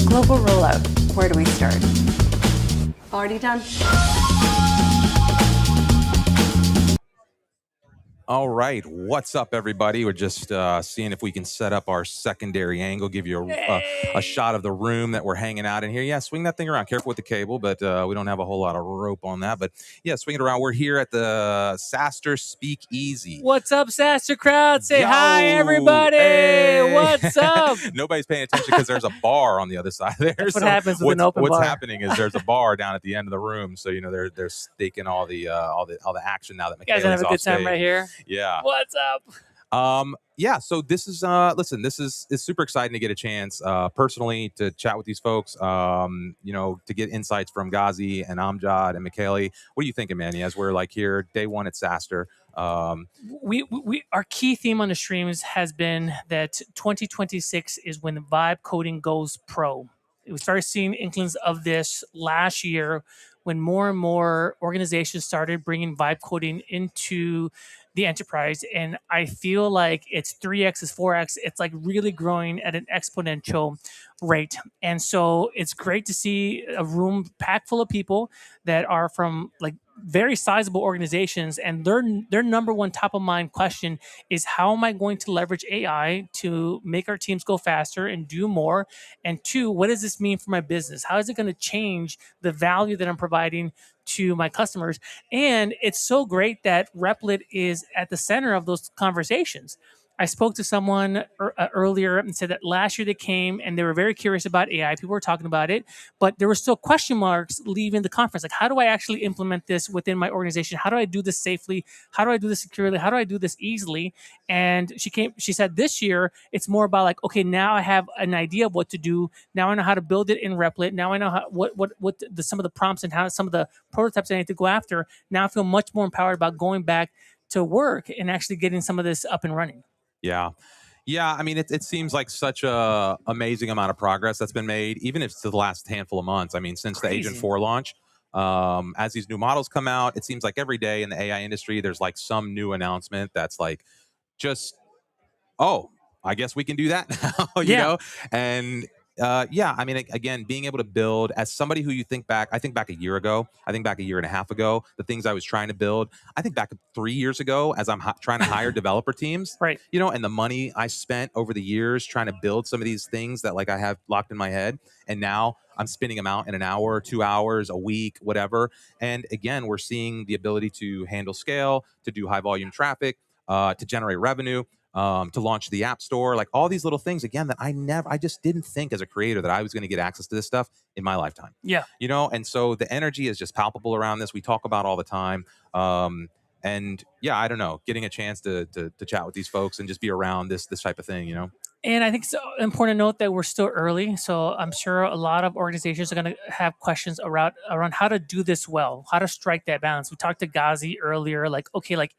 Global rollout. Where do we start? Already done. All right, what's up, everybody? We're just seeing if we can set up our secondary angle, give you a shot of the room that we're hanging out in here. Yeah, swing that thing around. Careful with the cable, but we don't have a whole lot of rope on that. But yeah, swing it around. We're here at the SaaStr Speak Easy. What's up, SaaStr crowd? Say hi, everybody. Hey. What's up? Nobody's paying attention because there's a bar on the other side there. That's what happens with an open bar. What's happening is there's a bar down at the end of the room, so they're staking all the action now that Michele's you guys have a good stage. time right here. Yeah. What's up? Yeah, so this is this is super exciting to get a chance personally to chat with these folks, to get insights from Ghazi and Amjad and Michele. What are you thinking, Manny, as we're like here day one at SaaStr? We our key theme on the streams has been that 2026 is when the vibe coding goes pro. We started seeing inklings of this last year when more and more organizations started bringing vibe coding into the enterprise. And I feel like it's 3x, is 4x. It's like really growing at an exponential rate. And so it's great to see a room packed full of people that are from like very sizable organizations, and their number one top of mind question is, how am I going to leverage AI to make our teams go faster and do more? And two, what does this mean for my business? How is it going to change the value that I'm providing to my customers? And it's so great that Replit is at the center of those conversations. I spoke to someone earlier and said that last year they came and they were very curious about AI. People were talking about it, but there were still question marks leaving the conference. Like, how do I actually implement this within my organization? How do I do this safely? How do I do this securely? How do I do this easily? And she said this year, it's more about like, okay, now I have an idea of what to do. Now I know how to build it in Replit. Now I know some of the prompts and how some of the prototypes I need to go after. Now I feel much more empowered about going back to work and actually getting some of this up and running. Yeah. I mean, it seems like such a amazing amount of progress that's been made, even if it's the last handful of months. I mean, since the Agent 4 launch, as these new models come out, it seems like every day in the AI industry, there's like some new announcement that's like, just, oh, I guess we can do that now, you know? And Yeah, I mean, again, being able to build as somebody who you think back, I think back a year ago, I think back a year and a half ago, the things I was trying to build. I think back 3 years ago as I'm trying to hire developer teams, Right. and the money I spent over the years trying to build some of these things that like I have locked in my head. And now I'm spinning them out in an hour, 2 hours, a week, whatever. And again, we're seeing the ability to handle scale, to do high volume traffic, to generate revenue. To launch the app store, like all these little things again that I just didn't think as a creator that I was going to get access to this stuff in my lifetime. Yeah. And so the energy is just palpable around this. We talk about all the time. And yeah, I don't know, getting a chance to chat with these folks and just be around this type of thing. And I think it's important to note that we're still early. So I'm sure a lot of organizations are going to have questions around how to do this well, how to strike that balance. We talked to Ghazi earlier, like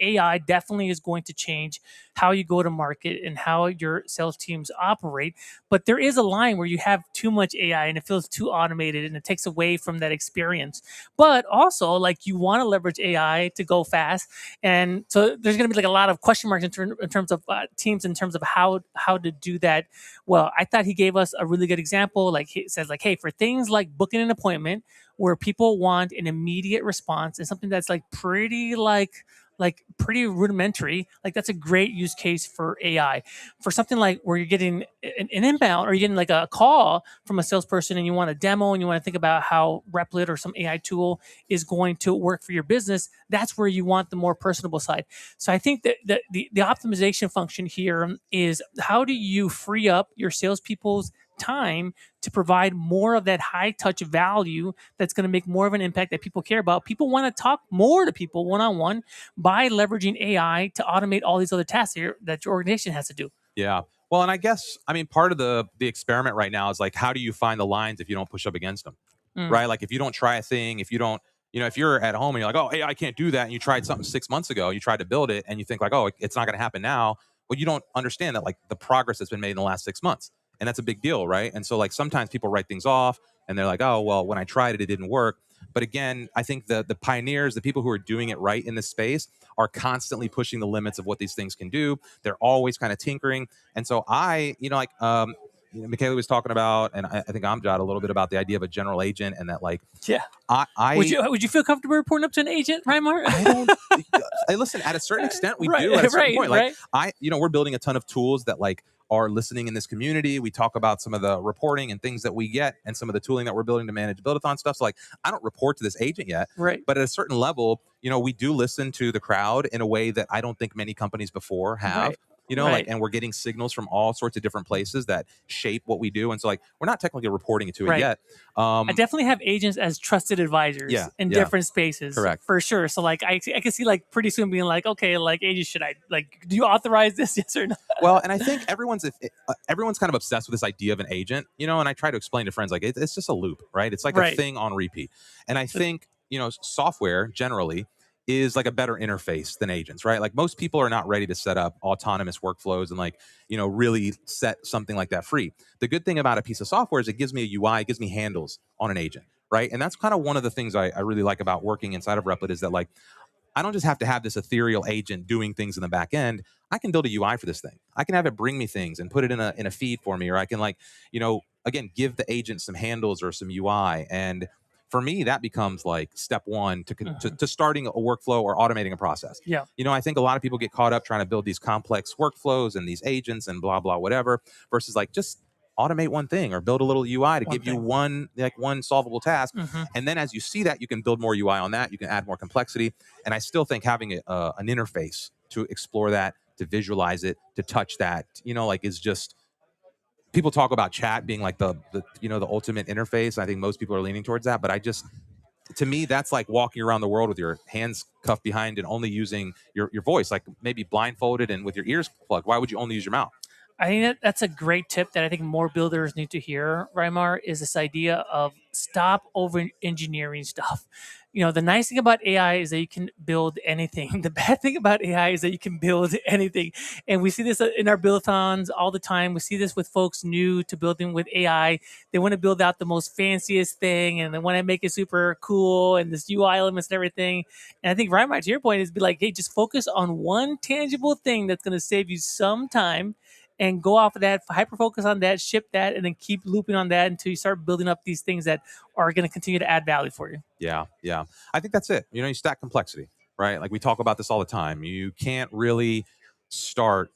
AI definitely is going to change how you go to market and how your sales teams operate. But there is a line where you have too much AI and it feels too automated and it takes away from that experience. But also, like, you want to leverage AI to go fast. And so there's going to be like a lot of question marks in terms of teams, in terms of how to do that well. I thought he gave us a really good example. Like, he says, like, hey, for things like booking an appointment where people want an immediate response and something that's like pretty pretty rudimentary, like that's a great use case for AI. For something like where you're getting an inbound or you're getting like a call from a salesperson and you want a demo and you want to think about how Replit or some AI tool is going to work for your business, that's where you want the more personable side. So I think that the optimization function here is, how do you free up your salespeople's time to provide more of that high touch value that's going to make more of an impact that people care about. People want to talk more to people one-on-one by leveraging AI to automate all these other tasks that your organization has to do. Yeah. Well, and I guess, I mean, part of the experiment right now is like, how do you find the lines if you don't push up against them? Right? Like if you don't try a thing, if you don't, if you're at home and you're like, oh, hey, I can't do that. And you tried something 6 months ago, you tried to build it and you think like, oh, it's not going to happen now. Well, you don't understand that like the progress that's been made in the last 6 months. And that's a big deal, right? And so like sometimes people write things off and they're like, oh, well, when I tried it, it didn't work. But again, I think the pioneers, the people who are doing it right in this space are constantly pushing the limits of what these things can do. They're always kind of tinkering. And so Michele was talking about, and I think Amjad a little bit about the idea of a general agent, and that like, yeah, would you feel comfortable reporting up to an agent, Reimar? I don't. Listen, at a certain extent, we do. At a certain point, like we're building a ton of tools that like are listening in this community. We talk about some of the reporting and things that we get, and some of the tooling that we're building to manage build-a-thon stuff. So like, I don't report to this agent yet, right? But at a certain level, we do listen to the crowd in a way that I don't think many companies before have. Right. Like, and we're getting signals from all sorts of different places that shape what we do. And so like, we're not technically reporting to it yet. I definitely have agents as trusted advisors in different spaces. Correct. For sure. So like, I can see like pretty soon being like, okay, like agents, should I do you authorize this? Yes or no? Well, and I think everyone's kind of obsessed with this idea of an agent, and I try to explain to friends, like, it's just a loop, right? It's like a thing on repeat. And I think, software generally is like a better interface than agents, right? Like most people are not ready to set up autonomous workflows and like, really set something like that free. The good thing about a piece of software is it gives me a UI, it gives me handles on an agent, right? And that's kind of one of the things I really like about working inside of Replit, is that like, I don't just have to have this ethereal agent doing things in the back end. I can build a UI for this thing. I can have it bring me things and put it in a feed for me, or I can like, again, give the agent some handles or some UI. And for me, that becomes like step one to starting a workflow or automating a process. Yeah. I think a lot of people get caught up trying to build these complex workflows and these agents and blah, blah, whatever, versus like just automate one thing or build a little UI to give you one solvable task. And then as you see that, you can build more UI on that. You can add more complexity. And I still think having an interface to explore that, to visualize it, to touch that, is just, people talk about chat being like the ultimate interface. I think most people are leaning towards that, but to me, that's like walking around the world with your hands cuffed behind and only using your voice, like maybe blindfolded and with your ears plugged. Why would you only use your mouth? I think that's a great tip that I think more builders need to hear, Reimar, is this idea of stop over-engineering stuff. The nice thing about AI is that you can build anything. The bad thing about AI is that you can build anything. And we see this in our build-a-thons all the time. We see this with folks new to building with AI. They want to build out the most fanciest thing, and they want to make it super cool and this UI elements and everything. And I think, Reimar, to your point, is be like, hey, just focus on one tangible thing that's going to save you some time and go off of that, hyper focus on that, ship that, and then keep looping on that until you start building up these things that are going to continue to add value for you. Yeah, yeah. I think that's it. You stack complexity, right? Like we talk about this all the time. You can't really start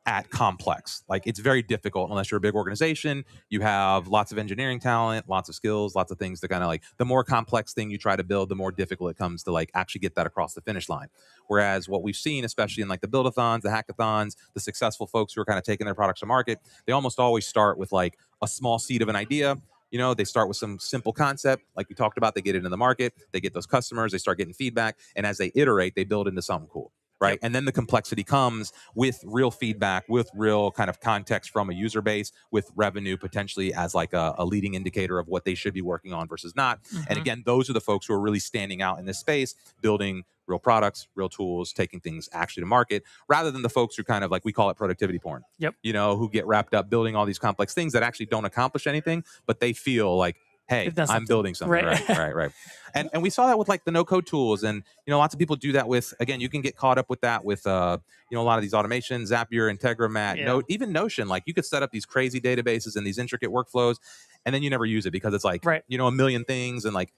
at complex. Like it's very difficult unless you're a big organization. You have lots of engineering talent, lots of skills, lots of things to kind of like, the more complex thing you try to build, the more difficult it comes to like actually get that across the finish line. Whereas what we've seen, especially in like the build-a-thons, the hackathons, the successful folks who are kind of taking their products to market, they almost always start with like a small seed of an idea. They start with some simple concept, like we talked about, they get it in the market, they get those customers, they start getting feedback. And as they iterate, they build into something cool. Right. Yep. And then the complexity comes with real feedback, with real kind of context from a user base, with revenue potentially as like a leading indicator of what they should be working on versus not. Mm-hmm. And again, those are the folks who are really standing out in this space, building real products, real tools, taking things actually to market, rather than the folks who kind of like, we call it productivity porn. Yep. Who get wrapped up building all these complex things that actually don't accomplish anything, but they feel like, hey, I'm building something. Right. And we saw that with like the no-code tools, and lots of people do that with. Again, you can get caught up with that with a lot of these automations, Zapier, Integromat, even Notion. Like you could set up these crazy databases and these intricate workflows, and then you never use it because it's like a million things, and like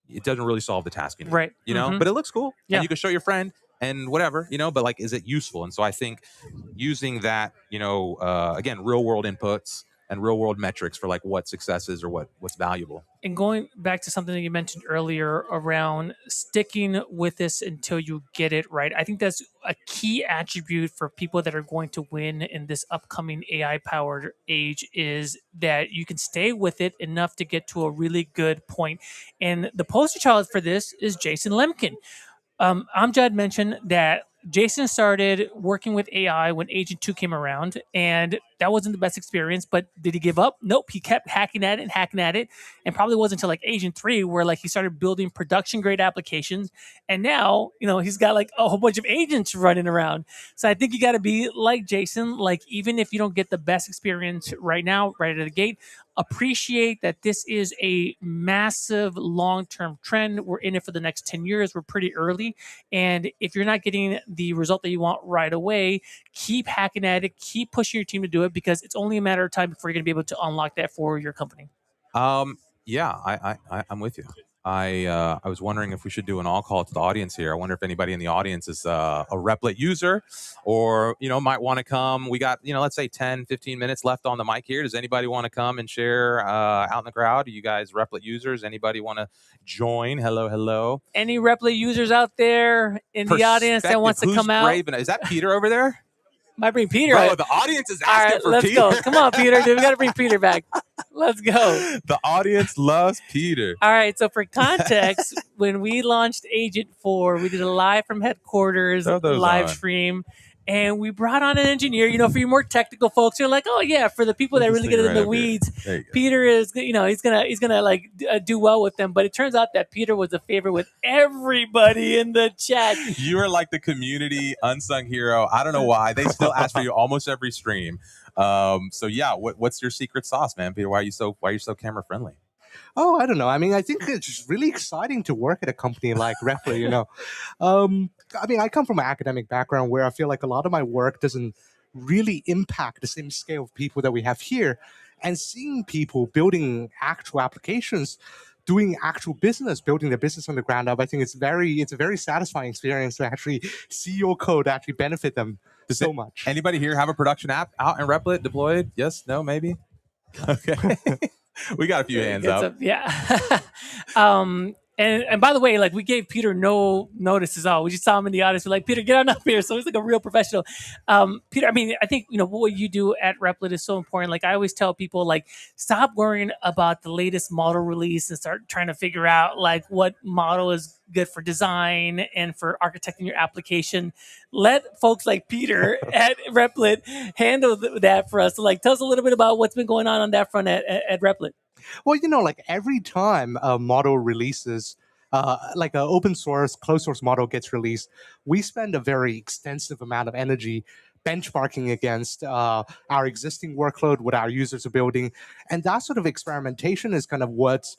it doesn't really solve the task. Right. But it looks cool, and you can show your friend and whatever, but like, is it useful? And so I think using that, again, real world inputs and real world metrics for like what success is or what's valuable. And going back to something that you mentioned earlier around sticking with this until you get it right, I think that's a key attribute for people that are going to win in this upcoming AI-powered age, is that you can stay with it enough to get to a really good point. And the poster child for this is Jason Lemkin. Amjad mentioned that Jason started working with AI when Agent 2 came around, and that wasn't the best experience, but did he give up? Nope. He kept hacking at it, and probably wasn't until like Agent 3 where like he started building production-grade applications, and now, he's got like a whole bunch of agents running around. So I think you got to be like Jason, like even if you don't get the best experience right now, right out of the gate, appreciate that this is a massive long-term trend. We're in it for the next 10 years. We're pretty early. And if you're not getting the result that you want right away, keep hacking at it, keep pushing your team to do it, because it's only a matter of time before you're going to be able to unlock that for your company. Yeah, I'm with you. I was wondering if we should do an all call to the audience here. I wonder if anybody in the audience is a Replit user or, might want to come. We got, let's say 10, 15 minutes left on the mic here. Does anybody want to come and share out in the crowd? Are you guys Replit users? Anybody want to join? Hello. Any Replit users out there in the audience that wants to come out? Is that Peter over there? Might bring Peter. Bro, the audience is asking for Peter. Let's go. Come on, Peter. Dude, we got to bring Peter back. Let's go. The audience loves Peter. All right. So for context, when we launched Agent 4, we did a live from headquarters live stream. And we brought on an engineer, for your more technical folks. You're like, oh yeah, for the people that really get in the weeds, Peter is, he's gonna like do well with them. But it turns out that Peter was a favorite with everybody in the chat. You are like the community unsung hero. I don't know why they still ask for you almost every stream. So yeah, what's your secret sauce, man, Peter? Why are you so camera friendly? Oh, I don't know. I mean, I think it's just really exciting to work at a company like Replit, I mean, I come from an academic background where I feel like a lot of my work doesn't really impact the same scale of people that we have here. And seeing people building actual applications, doing actual business, building their business on the ground up, I think it's a very satisfying experience to actually see your code actually benefit them so much. Anybody here have a production app out in Replit deployed? Yes? No? Maybe? Okay. We got a few hands up. Yeah. And by the way, like we gave Peter no notice at all. We just saw him in the audience. We're like, Peter, get on up here. So he's like a real professional. Peter, I mean, I think, what you do at Replit is so important. Like I always tell people, like, stop worrying about the latest model release and start trying to figure out like what model is good for design and for architecting your application. Let folks like Peter at Replit handle that for us. So like, tell us a little bit about what's been going on that front at Replit. Well, like every time a model releases, like an open source, closed source model gets released, we spend a very extensive amount of energy benchmarking against our existing workload, what our users are building. And that sort of experimentation is kind of what's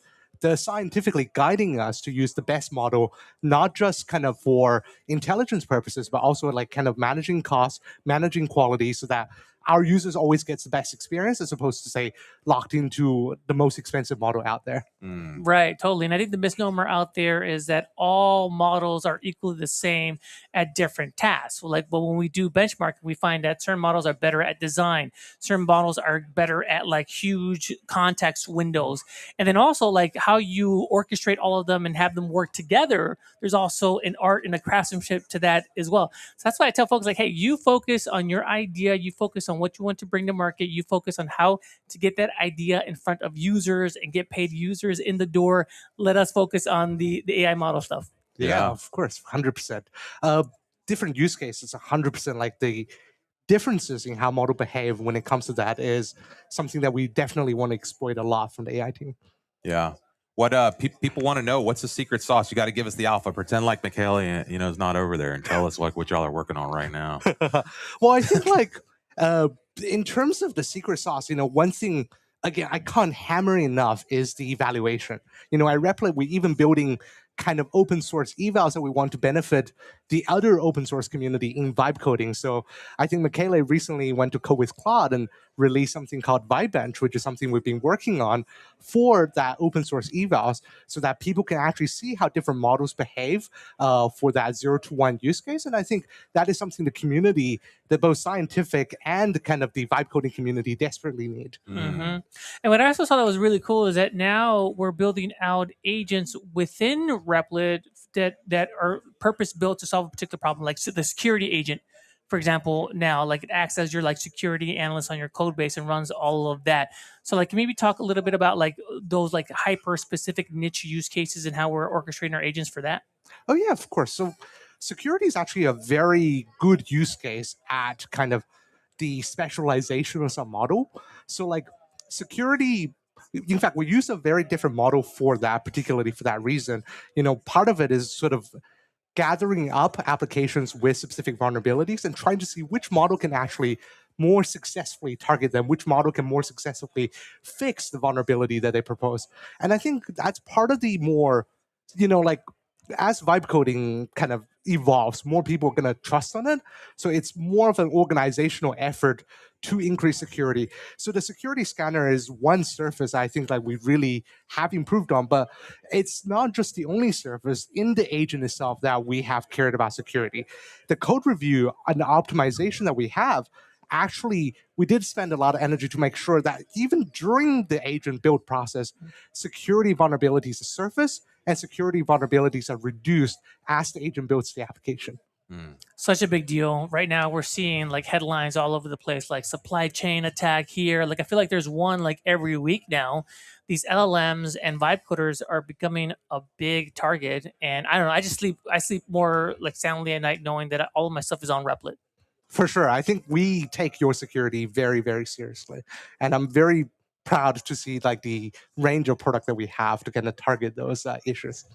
scientifically guiding us to use the best model, not just kind of for intelligence purposes, but also like kind of managing costs, managing quality, so that our users always gets the best experience as opposed to say locked into the most expensive model out there. Right, totally. And I think the misnomer out there is that all models are equally the same at different tasks. Well, when we do benchmarking, we find that certain models are better at design, certain models are better at like huge context windows, and then also like how you orchestrate all of them and have them work together. There's also an art and a craftsmanship to that as well. So that's why I tell folks like, hey, you focus on your idea, you focus on what you want to bring to market, you focus on how to get that idea in front of users and get paid users in the door. Let us focus on the AI model stuff. Yeah, of course, 100%. Different use cases, 100%. Like the differences in how model behave when it comes to that is something that we definitely want to exploit a lot from the AI team. Yeah. What people want to know, what's the secret sauce? You got to give us the alpha. Pretend like Michele, is not over there, and tell us like what y'all are working on right now. Well, I think like in terms of the secret sauce, one thing again I can't hammer enough is the evaluation. At Replit, we're even building kind of open source evals that we want to benefit the other open source community in vibe coding. So I think Michele recently went to Code with Claude and released something called Vibench, which is something we've been working on for that open source evals so that people can actually see how different models behave for that 0 to 1 use case. And I think that is something the community, the both scientific and kind of the vibe coding community desperately need. Mm-hmm. And what I also saw that was really cool is that now we're building out agents within Replit that are purpose built to solve a particular problem, like the security agent, for example. Now, like it acts as your like security analyst on your code base and runs all of that. So, like, maybe talk a little bit about like those like hyper specific niche use cases and how we're orchestrating our agents for that. Oh yeah, of course. So, security is actually a very good use case at kind of the specialization of some model. So, like security. In fact, we use a very different model for that, particularly for that reason. Part of it is sort of gathering up applications with specific vulnerabilities and trying to see which model can actually more successfully target them, which model can more successfully fix the vulnerability that they propose. And I think that's part of the more, like as vibe coding kind of evolves, more people are going to trust on it. So it's more of an organizational effort to increase security. So the security scanner is one surface I think like we really have improved on, but it's not just the only surface in the agent itself that we have cared about security. The code review and the optimization that we have, actually, we did spend a lot of energy to make sure that even during the agent build process, security vulnerabilities surface and security vulnerabilities are reduced as the agent builds the application. Such a big deal. Right now, we're seeing like headlines all over the place, like supply chain attack here. Like I feel like there's one like every week now. These LLMs and vibe coders are becoming a big target. And I don't know. I sleep more like soundly at night knowing that all of my stuff is on Replit. For sure. I think we take your security very, very seriously. And I'm very proud to see like the range of product that we have to kind of target those issues.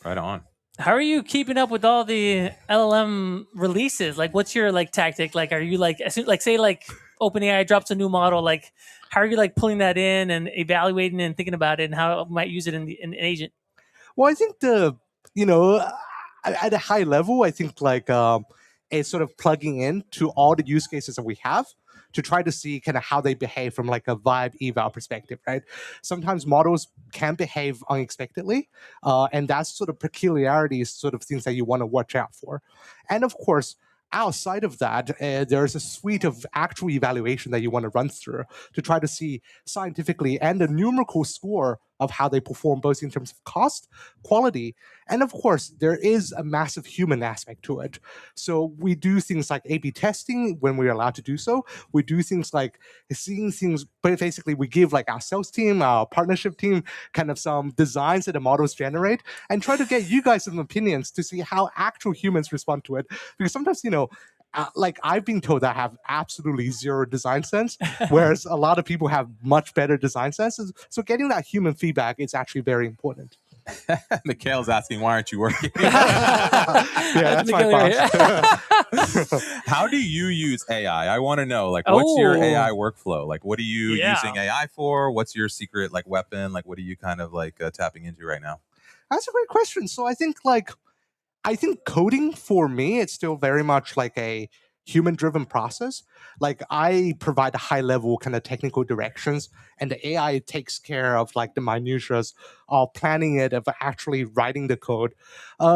Right on. How are you keeping up with all the LLM releases? Like, what's your like tactic? Like, are you like, say like OpenAI drops a new model, like how are you like pulling that in and evaluating and thinking about it and how it might use it in an agent? Well, I think at a high level, I think like it's sort of plugging in to all the use cases that we have to try to see kind of how they behave from like a vibe eval perspective, right? Sometimes models can behave unexpectedly, and that's sort of peculiarities, sort of things that you want to watch out for. And of course, outside of that, there's a suite of actual evaluation that you want to run through to try to see scientifically and a numerical score of how they perform, both in terms of cost, quality, and of course, there is a massive human aspect to it. So we do things like A/B testing when we're allowed to do so. We do things like seeing things, but basically we give like our sales team, our partnership team, kind of some designs that the models generate and try to get you guys some opinions to see how actual humans respond to it. Because sometimes, like I've been told I have absolutely zero design sense, whereas a lot of people have much better design senses. So getting that human feedback is actually very important. Michele's asking, why aren't you working? Yeah, that's my boss. How do you use AI? I want to know, like, what's your AI workflow? Like, what are you using AI for? What's your secret, like, weapon? Like, what are you kind of, like, tapping into right now? That's a great question. So I think coding for me, it's still very much like a human-driven process. Like I provide a high-level kind of technical directions, and the AI takes care of like the minutiae of planning it, of actually writing the code.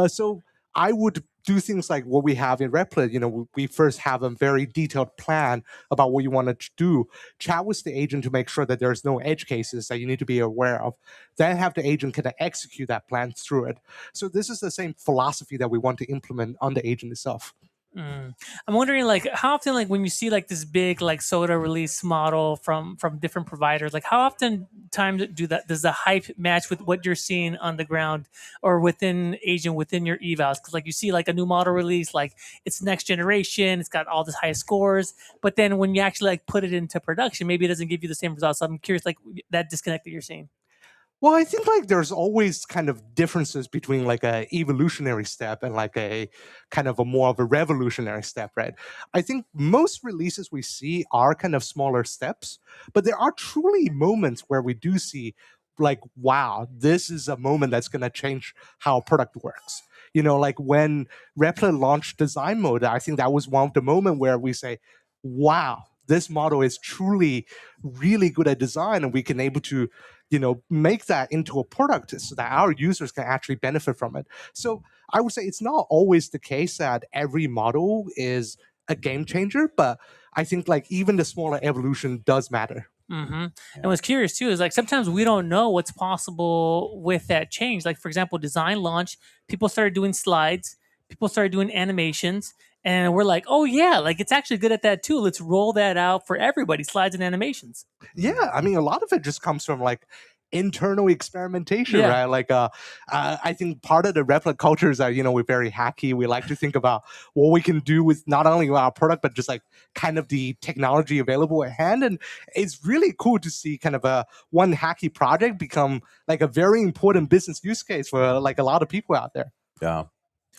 So I would do things like what we have in Replit. We first have a very detailed plan about what you want to do, chat with the agent to make sure that there's no edge cases that you need to be aware of, then have the agent kind of execute that plan through it. So this is the same philosophy that we want to implement on the agent itself. I'm wondering, like, how often, like, when you see like this big like soda release model from different providers, like how often times does the hype match with what you're seeing on the ground or within agent within your evals? Because like you see like a new model release, like it's next generation, it's got all this high scores, but then when you actually like put it into production, maybe it doesn't give you the same results. So I'm curious, like that disconnect that you're seeing. Well, I think like there's always kind of differences between like a evolutionary step and like a kind of a more of a revolutionary step, right? I think most releases we see are kind of smaller steps, but there are truly moments where we do see like, wow, this is a moment that's going to change how a product works. Like when Replit launched design mode, I think that was one of the moments where we say, wow, this model is truly really good at design, and we can able to make that into a product so that our users can actually benefit from it. So I would say it's not always the case that every model is a game changer, but I think like even the smaller evolution does matter. And what's curious too is like sometimes we don't know what's possible with that change. Like for example, design launch, people started doing slides, people started doing animations, and we're like, oh yeah, like it's actually good at that too. Let's roll that out for everybody, slides and animations. Yeah, I mean, a lot of it just comes from like internal experimentation, right? Like, I think part of the Replit culture is that we're very hacky. We like to think about what we can do with not only our product but just like kind of the technology available at hand. And it's really cool to see kind of a one hacky project become like a very important business use case for like a lot of people out there. Yeah.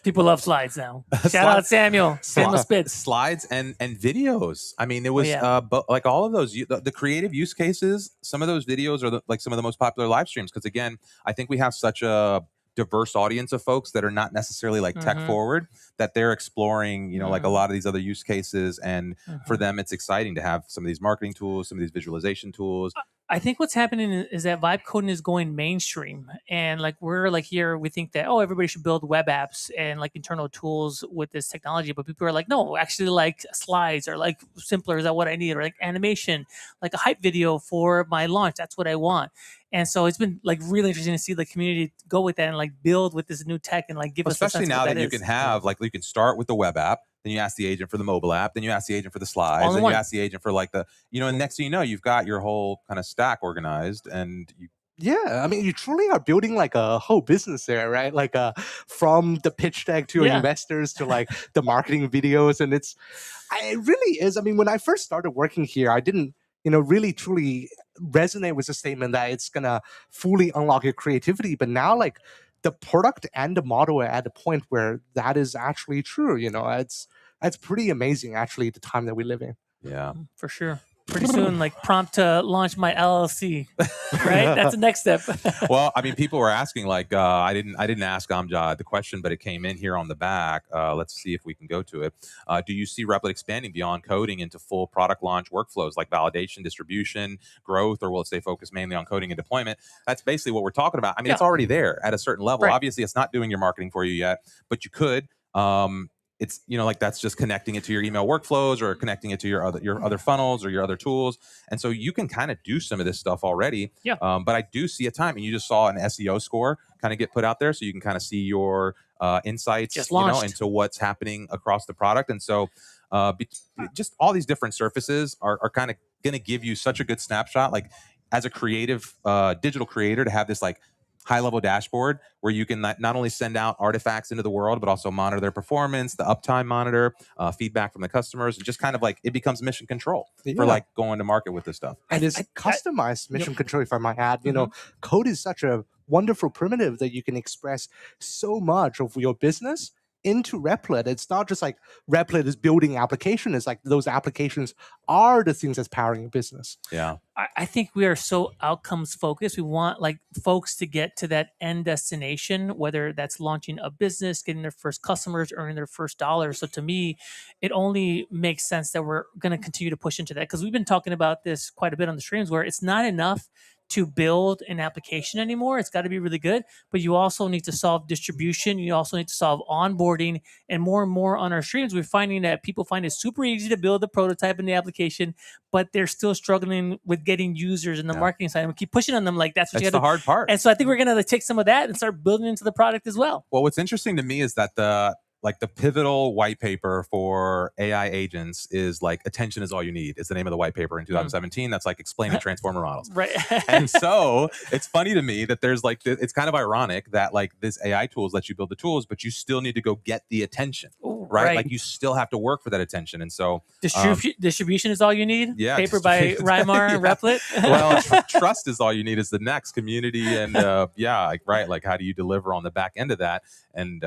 People love slides now. Shout out Samuel Spitz. Slides and videos. I mean, it was but like all of those, the creative use cases. Some of those videos are like some of the most popular live streams because again, I think we have such a diverse audience of folks that are not necessarily like tech forward, that they're exploring, like a lot of these other use cases, and for them, it's exciting to have some of these marketing tools, some of these visualization tools. I think what's happening is that vibe coding is going mainstream, and like we're like here, we think that everybody should build web apps and like internal tools with this technology, but people are like, no, actually, like slides are like simpler. Is that what I need? Or like animation, like a hype video for my launch. That's what I want. And so it's been like really interesting to see the community go with that and like build with this new tech and like give us especially now that you can have like you can start with the web app, then you ask the agent for the mobile app, then you ask the agent for the slides, then you ask the agent for like the and next thing you know, you've got your whole kind of stack organized, and you. Yeah, I mean, you truly are building like a whole business there, right? Like from the pitch deck to investors to like the marketing videos, and it really is. I mean, when I first started working here, I didn't really truly resonate with the statement that it's gonna fully unlock your creativity. But now, like the product and the model are at a point where that is actually true. It's pretty amazing, actually, the time that we live in. Yeah, for sure. Pretty soon, like prompt to launch my LLC, right? That's the next step. Well, I mean, people were asking like, I didn't ask Amjad the question, but it came in here on the back. Let's see if we can go to it. Do you see Replit expanding beyond coding into full product launch workflows like validation, distribution, growth, or will it stay focused mainly on coding and deployment? That's basically what we're talking about. I mean, it's already there at a certain level. Right. Obviously, it's not doing your marketing for you yet, but you could. It's like that's just connecting it to your email workflows or connecting it to your other funnels or your other tools, and so you can kind of do some of this stuff already. Yeah. But I do see a time, and you just saw an SEO score kind of get put out there, so you can kind of see your insights, into what's happening across the product, and so just all these different surfaces are kind of going to give you such a good snapshot, like as a creative digital creator, to have this like high-level dashboard where you can not only send out artifacts into the world, but also monitor their performance, the uptime monitor, feedback from the customers, and just kind of like it becomes mission control for like going to market with this stuff. And it's customized mission control, if I might add. Code is such a wonderful primitive that you can express so much of your business into Replit, it's not just like Replit is building application. It's like those applications are the things that's powering your business. Yeah. I think we are so outcomes focused. We want like folks to get to that end destination, whether that's launching a business, getting their first customers, earning their first dollar. So to me, it only makes sense that we're going to continue to push into that, because we've been talking about this quite a bit on the streams, where it's not enough to build an application anymore. It's got to be really good, but you also need to solve distribution. You also need to solve onboarding, and more on our streams, we're finding that people find it super easy to build the prototype in the application, but they're still struggling with getting users in the marketing side. And we keep pushing on them like that's what That's the hard part. And so I think we're going to take some of that and start building into the product as well. Well, what's interesting to me is that the pivotal white paper for AI agents is like attention is all you need. Is the name of the white paper in 2017. That's like explaining transformer models. Right. And so it's funny to me that there's like, it's kind of ironic that like this AI tools let you build the tools, but you still need to go get the attention. Ooh, right? Like you still have to work for that attention. And so distribution is all you need. Yeah. Paper by Reimar and Replit. Well, trust is all you need is the next community. And like how do you deliver on the back end of that? And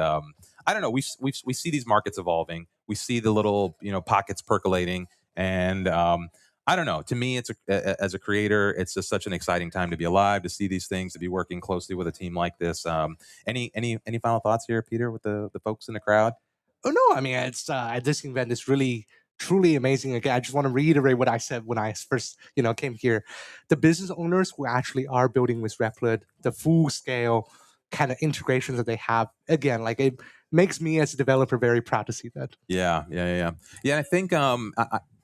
I don't know. We see these markets evolving. We see the little pockets percolating, and I don't know. To me, it's as a creator, it's just such an exciting time to be alive, to see these things, to be working closely with a team like this. Any final thoughts here, Peter, with the folks in the crowd? Oh no, I mean it's this event is really truly amazing. Again, I just want to reiterate what I said when I first came here. The business owners who actually are building with Replit, the full scale kind of integrations that they have, again, like it makes me as a developer very proud to see that. Yeah. I think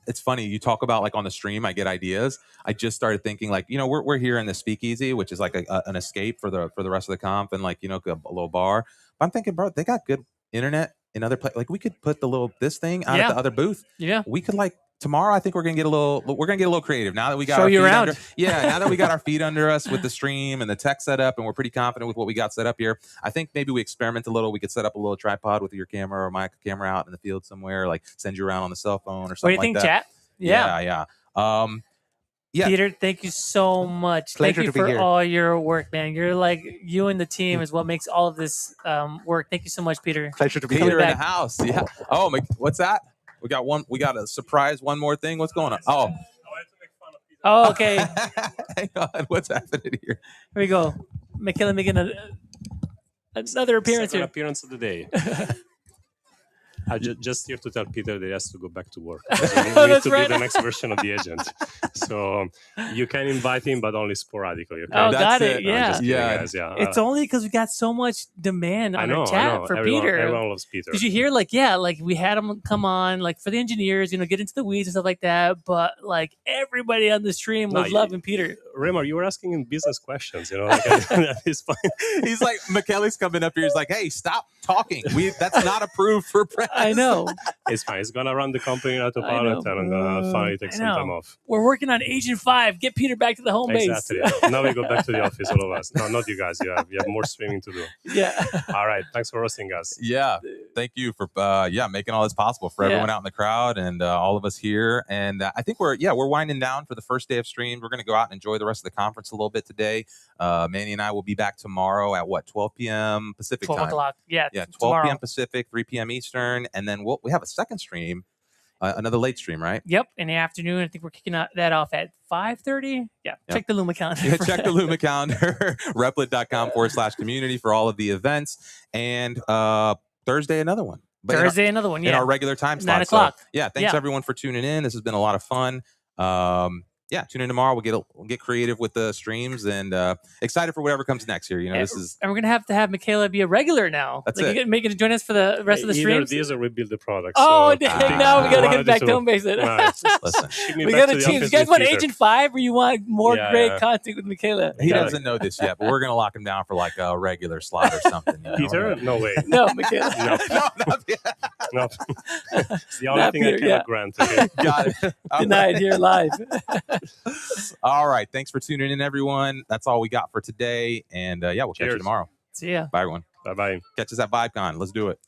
it's funny you talk about like on the stream I get ideas. I just started thinking like we're here in the speakeasy, which is like an escape for the rest of the comp, and like a little bar. But I'm thinking, bro, they got good internet in other places. Like we could put this thing out at the other booth. Yeah, we could like. Tomorrow, I think we're gonna get a little creative. Now that we got show our you feet around, now that we got our feet under us with the stream and the tech set up, and we're pretty confident with what we got set up here. I think maybe we experiment a little. We could set up a little tripod with your camera or my camera out in the field somewhere, like send you around on the cell phone or something. What do you like think, that. chat? Yeah. Peter, thank you so much. Pleasure thank you for all your work, man. You're like you and the team is what makes all of this work. Thank you so much, Peter. Pleasure to be Peter here in the house. Yeah. Oh, what's that? We got a surprise. One more thing. What's going on? Oh, okay. Hang on. What's happening here? Here we go. Michele making another appearance here. Appearance of the day. I just here to tell Peter that he has to go back to work. That's be the next version of the agent. So you can invite him, but only sporadically. Okay? Oh, got it. No, Yeah. Guys, yeah. It's only because we got so much demand on our chat for Peter. Everyone loves Peter. Did you hear? Like we had him come on, like for the engineers, get into the weeds and stuff like that. But like everybody on the stream was loving Peter. Reimar, you were asking him business questions. At this point, he's like, Michele's coming up here. He's like, hey, stop talking. That's not approved for press. I know. It's fine. He's gonna run the company out of pilot, and I'm gonna finally take some time off. We're working on Agent 5. Get Peter back to the home base. Exactly. Now we go back to the office, all of us. No, not you guys. You have more streaming to do. Yeah. All right. Thanks for hosting us. Yeah. Thank you for making all this possible for everyone out in the crowd and all of us here. And I think we're winding down for the first day of stream. We're gonna go out and enjoy the rest of the conference a little bit today. Manny and I will be back tomorrow at 12 p.m. Pacific 12 time. o'clock. Yeah. 12 p.m. Pacific, 3 p.m. Eastern, and then we have a second stream, another late stream, right? Yep, in the afternoon. I think we're kicking that off at 5:30. Yeah, check the Luma calendar. Yeah, check the Luma calendar, replit.com/community for all of the events, and Thursday another one. Another one. Yeah, in our regular time slot. 9 o'clock. So, thanks everyone for tuning in. This has been a lot of fun. Tune in tomorrow. We'll get creative with the streams, and excited for whatever comes next here. This is, and we're gonna have Michele be a regular now. That's it. Make it join us for the rest of the streams. Either these or rebuild the product. Oh, so now we gotta get back to home base it. Listen, we gotta change. You guys want Agent 5, or you want more great content with Michele? He doesn't know this yet, but we're gonna lock him down for like a regular slot or something. Peter? No way. No, Michele. No. No. It's the only thing Peter, I cannot grant. Okay? Got it. Denied here live. All right. Thanks for tuning in, everyone. That's all we got for today. And we'll catch you tomorrow. See ya. Bye, everyone. Bye-bye. Catch us at VibeCon. Let's do it.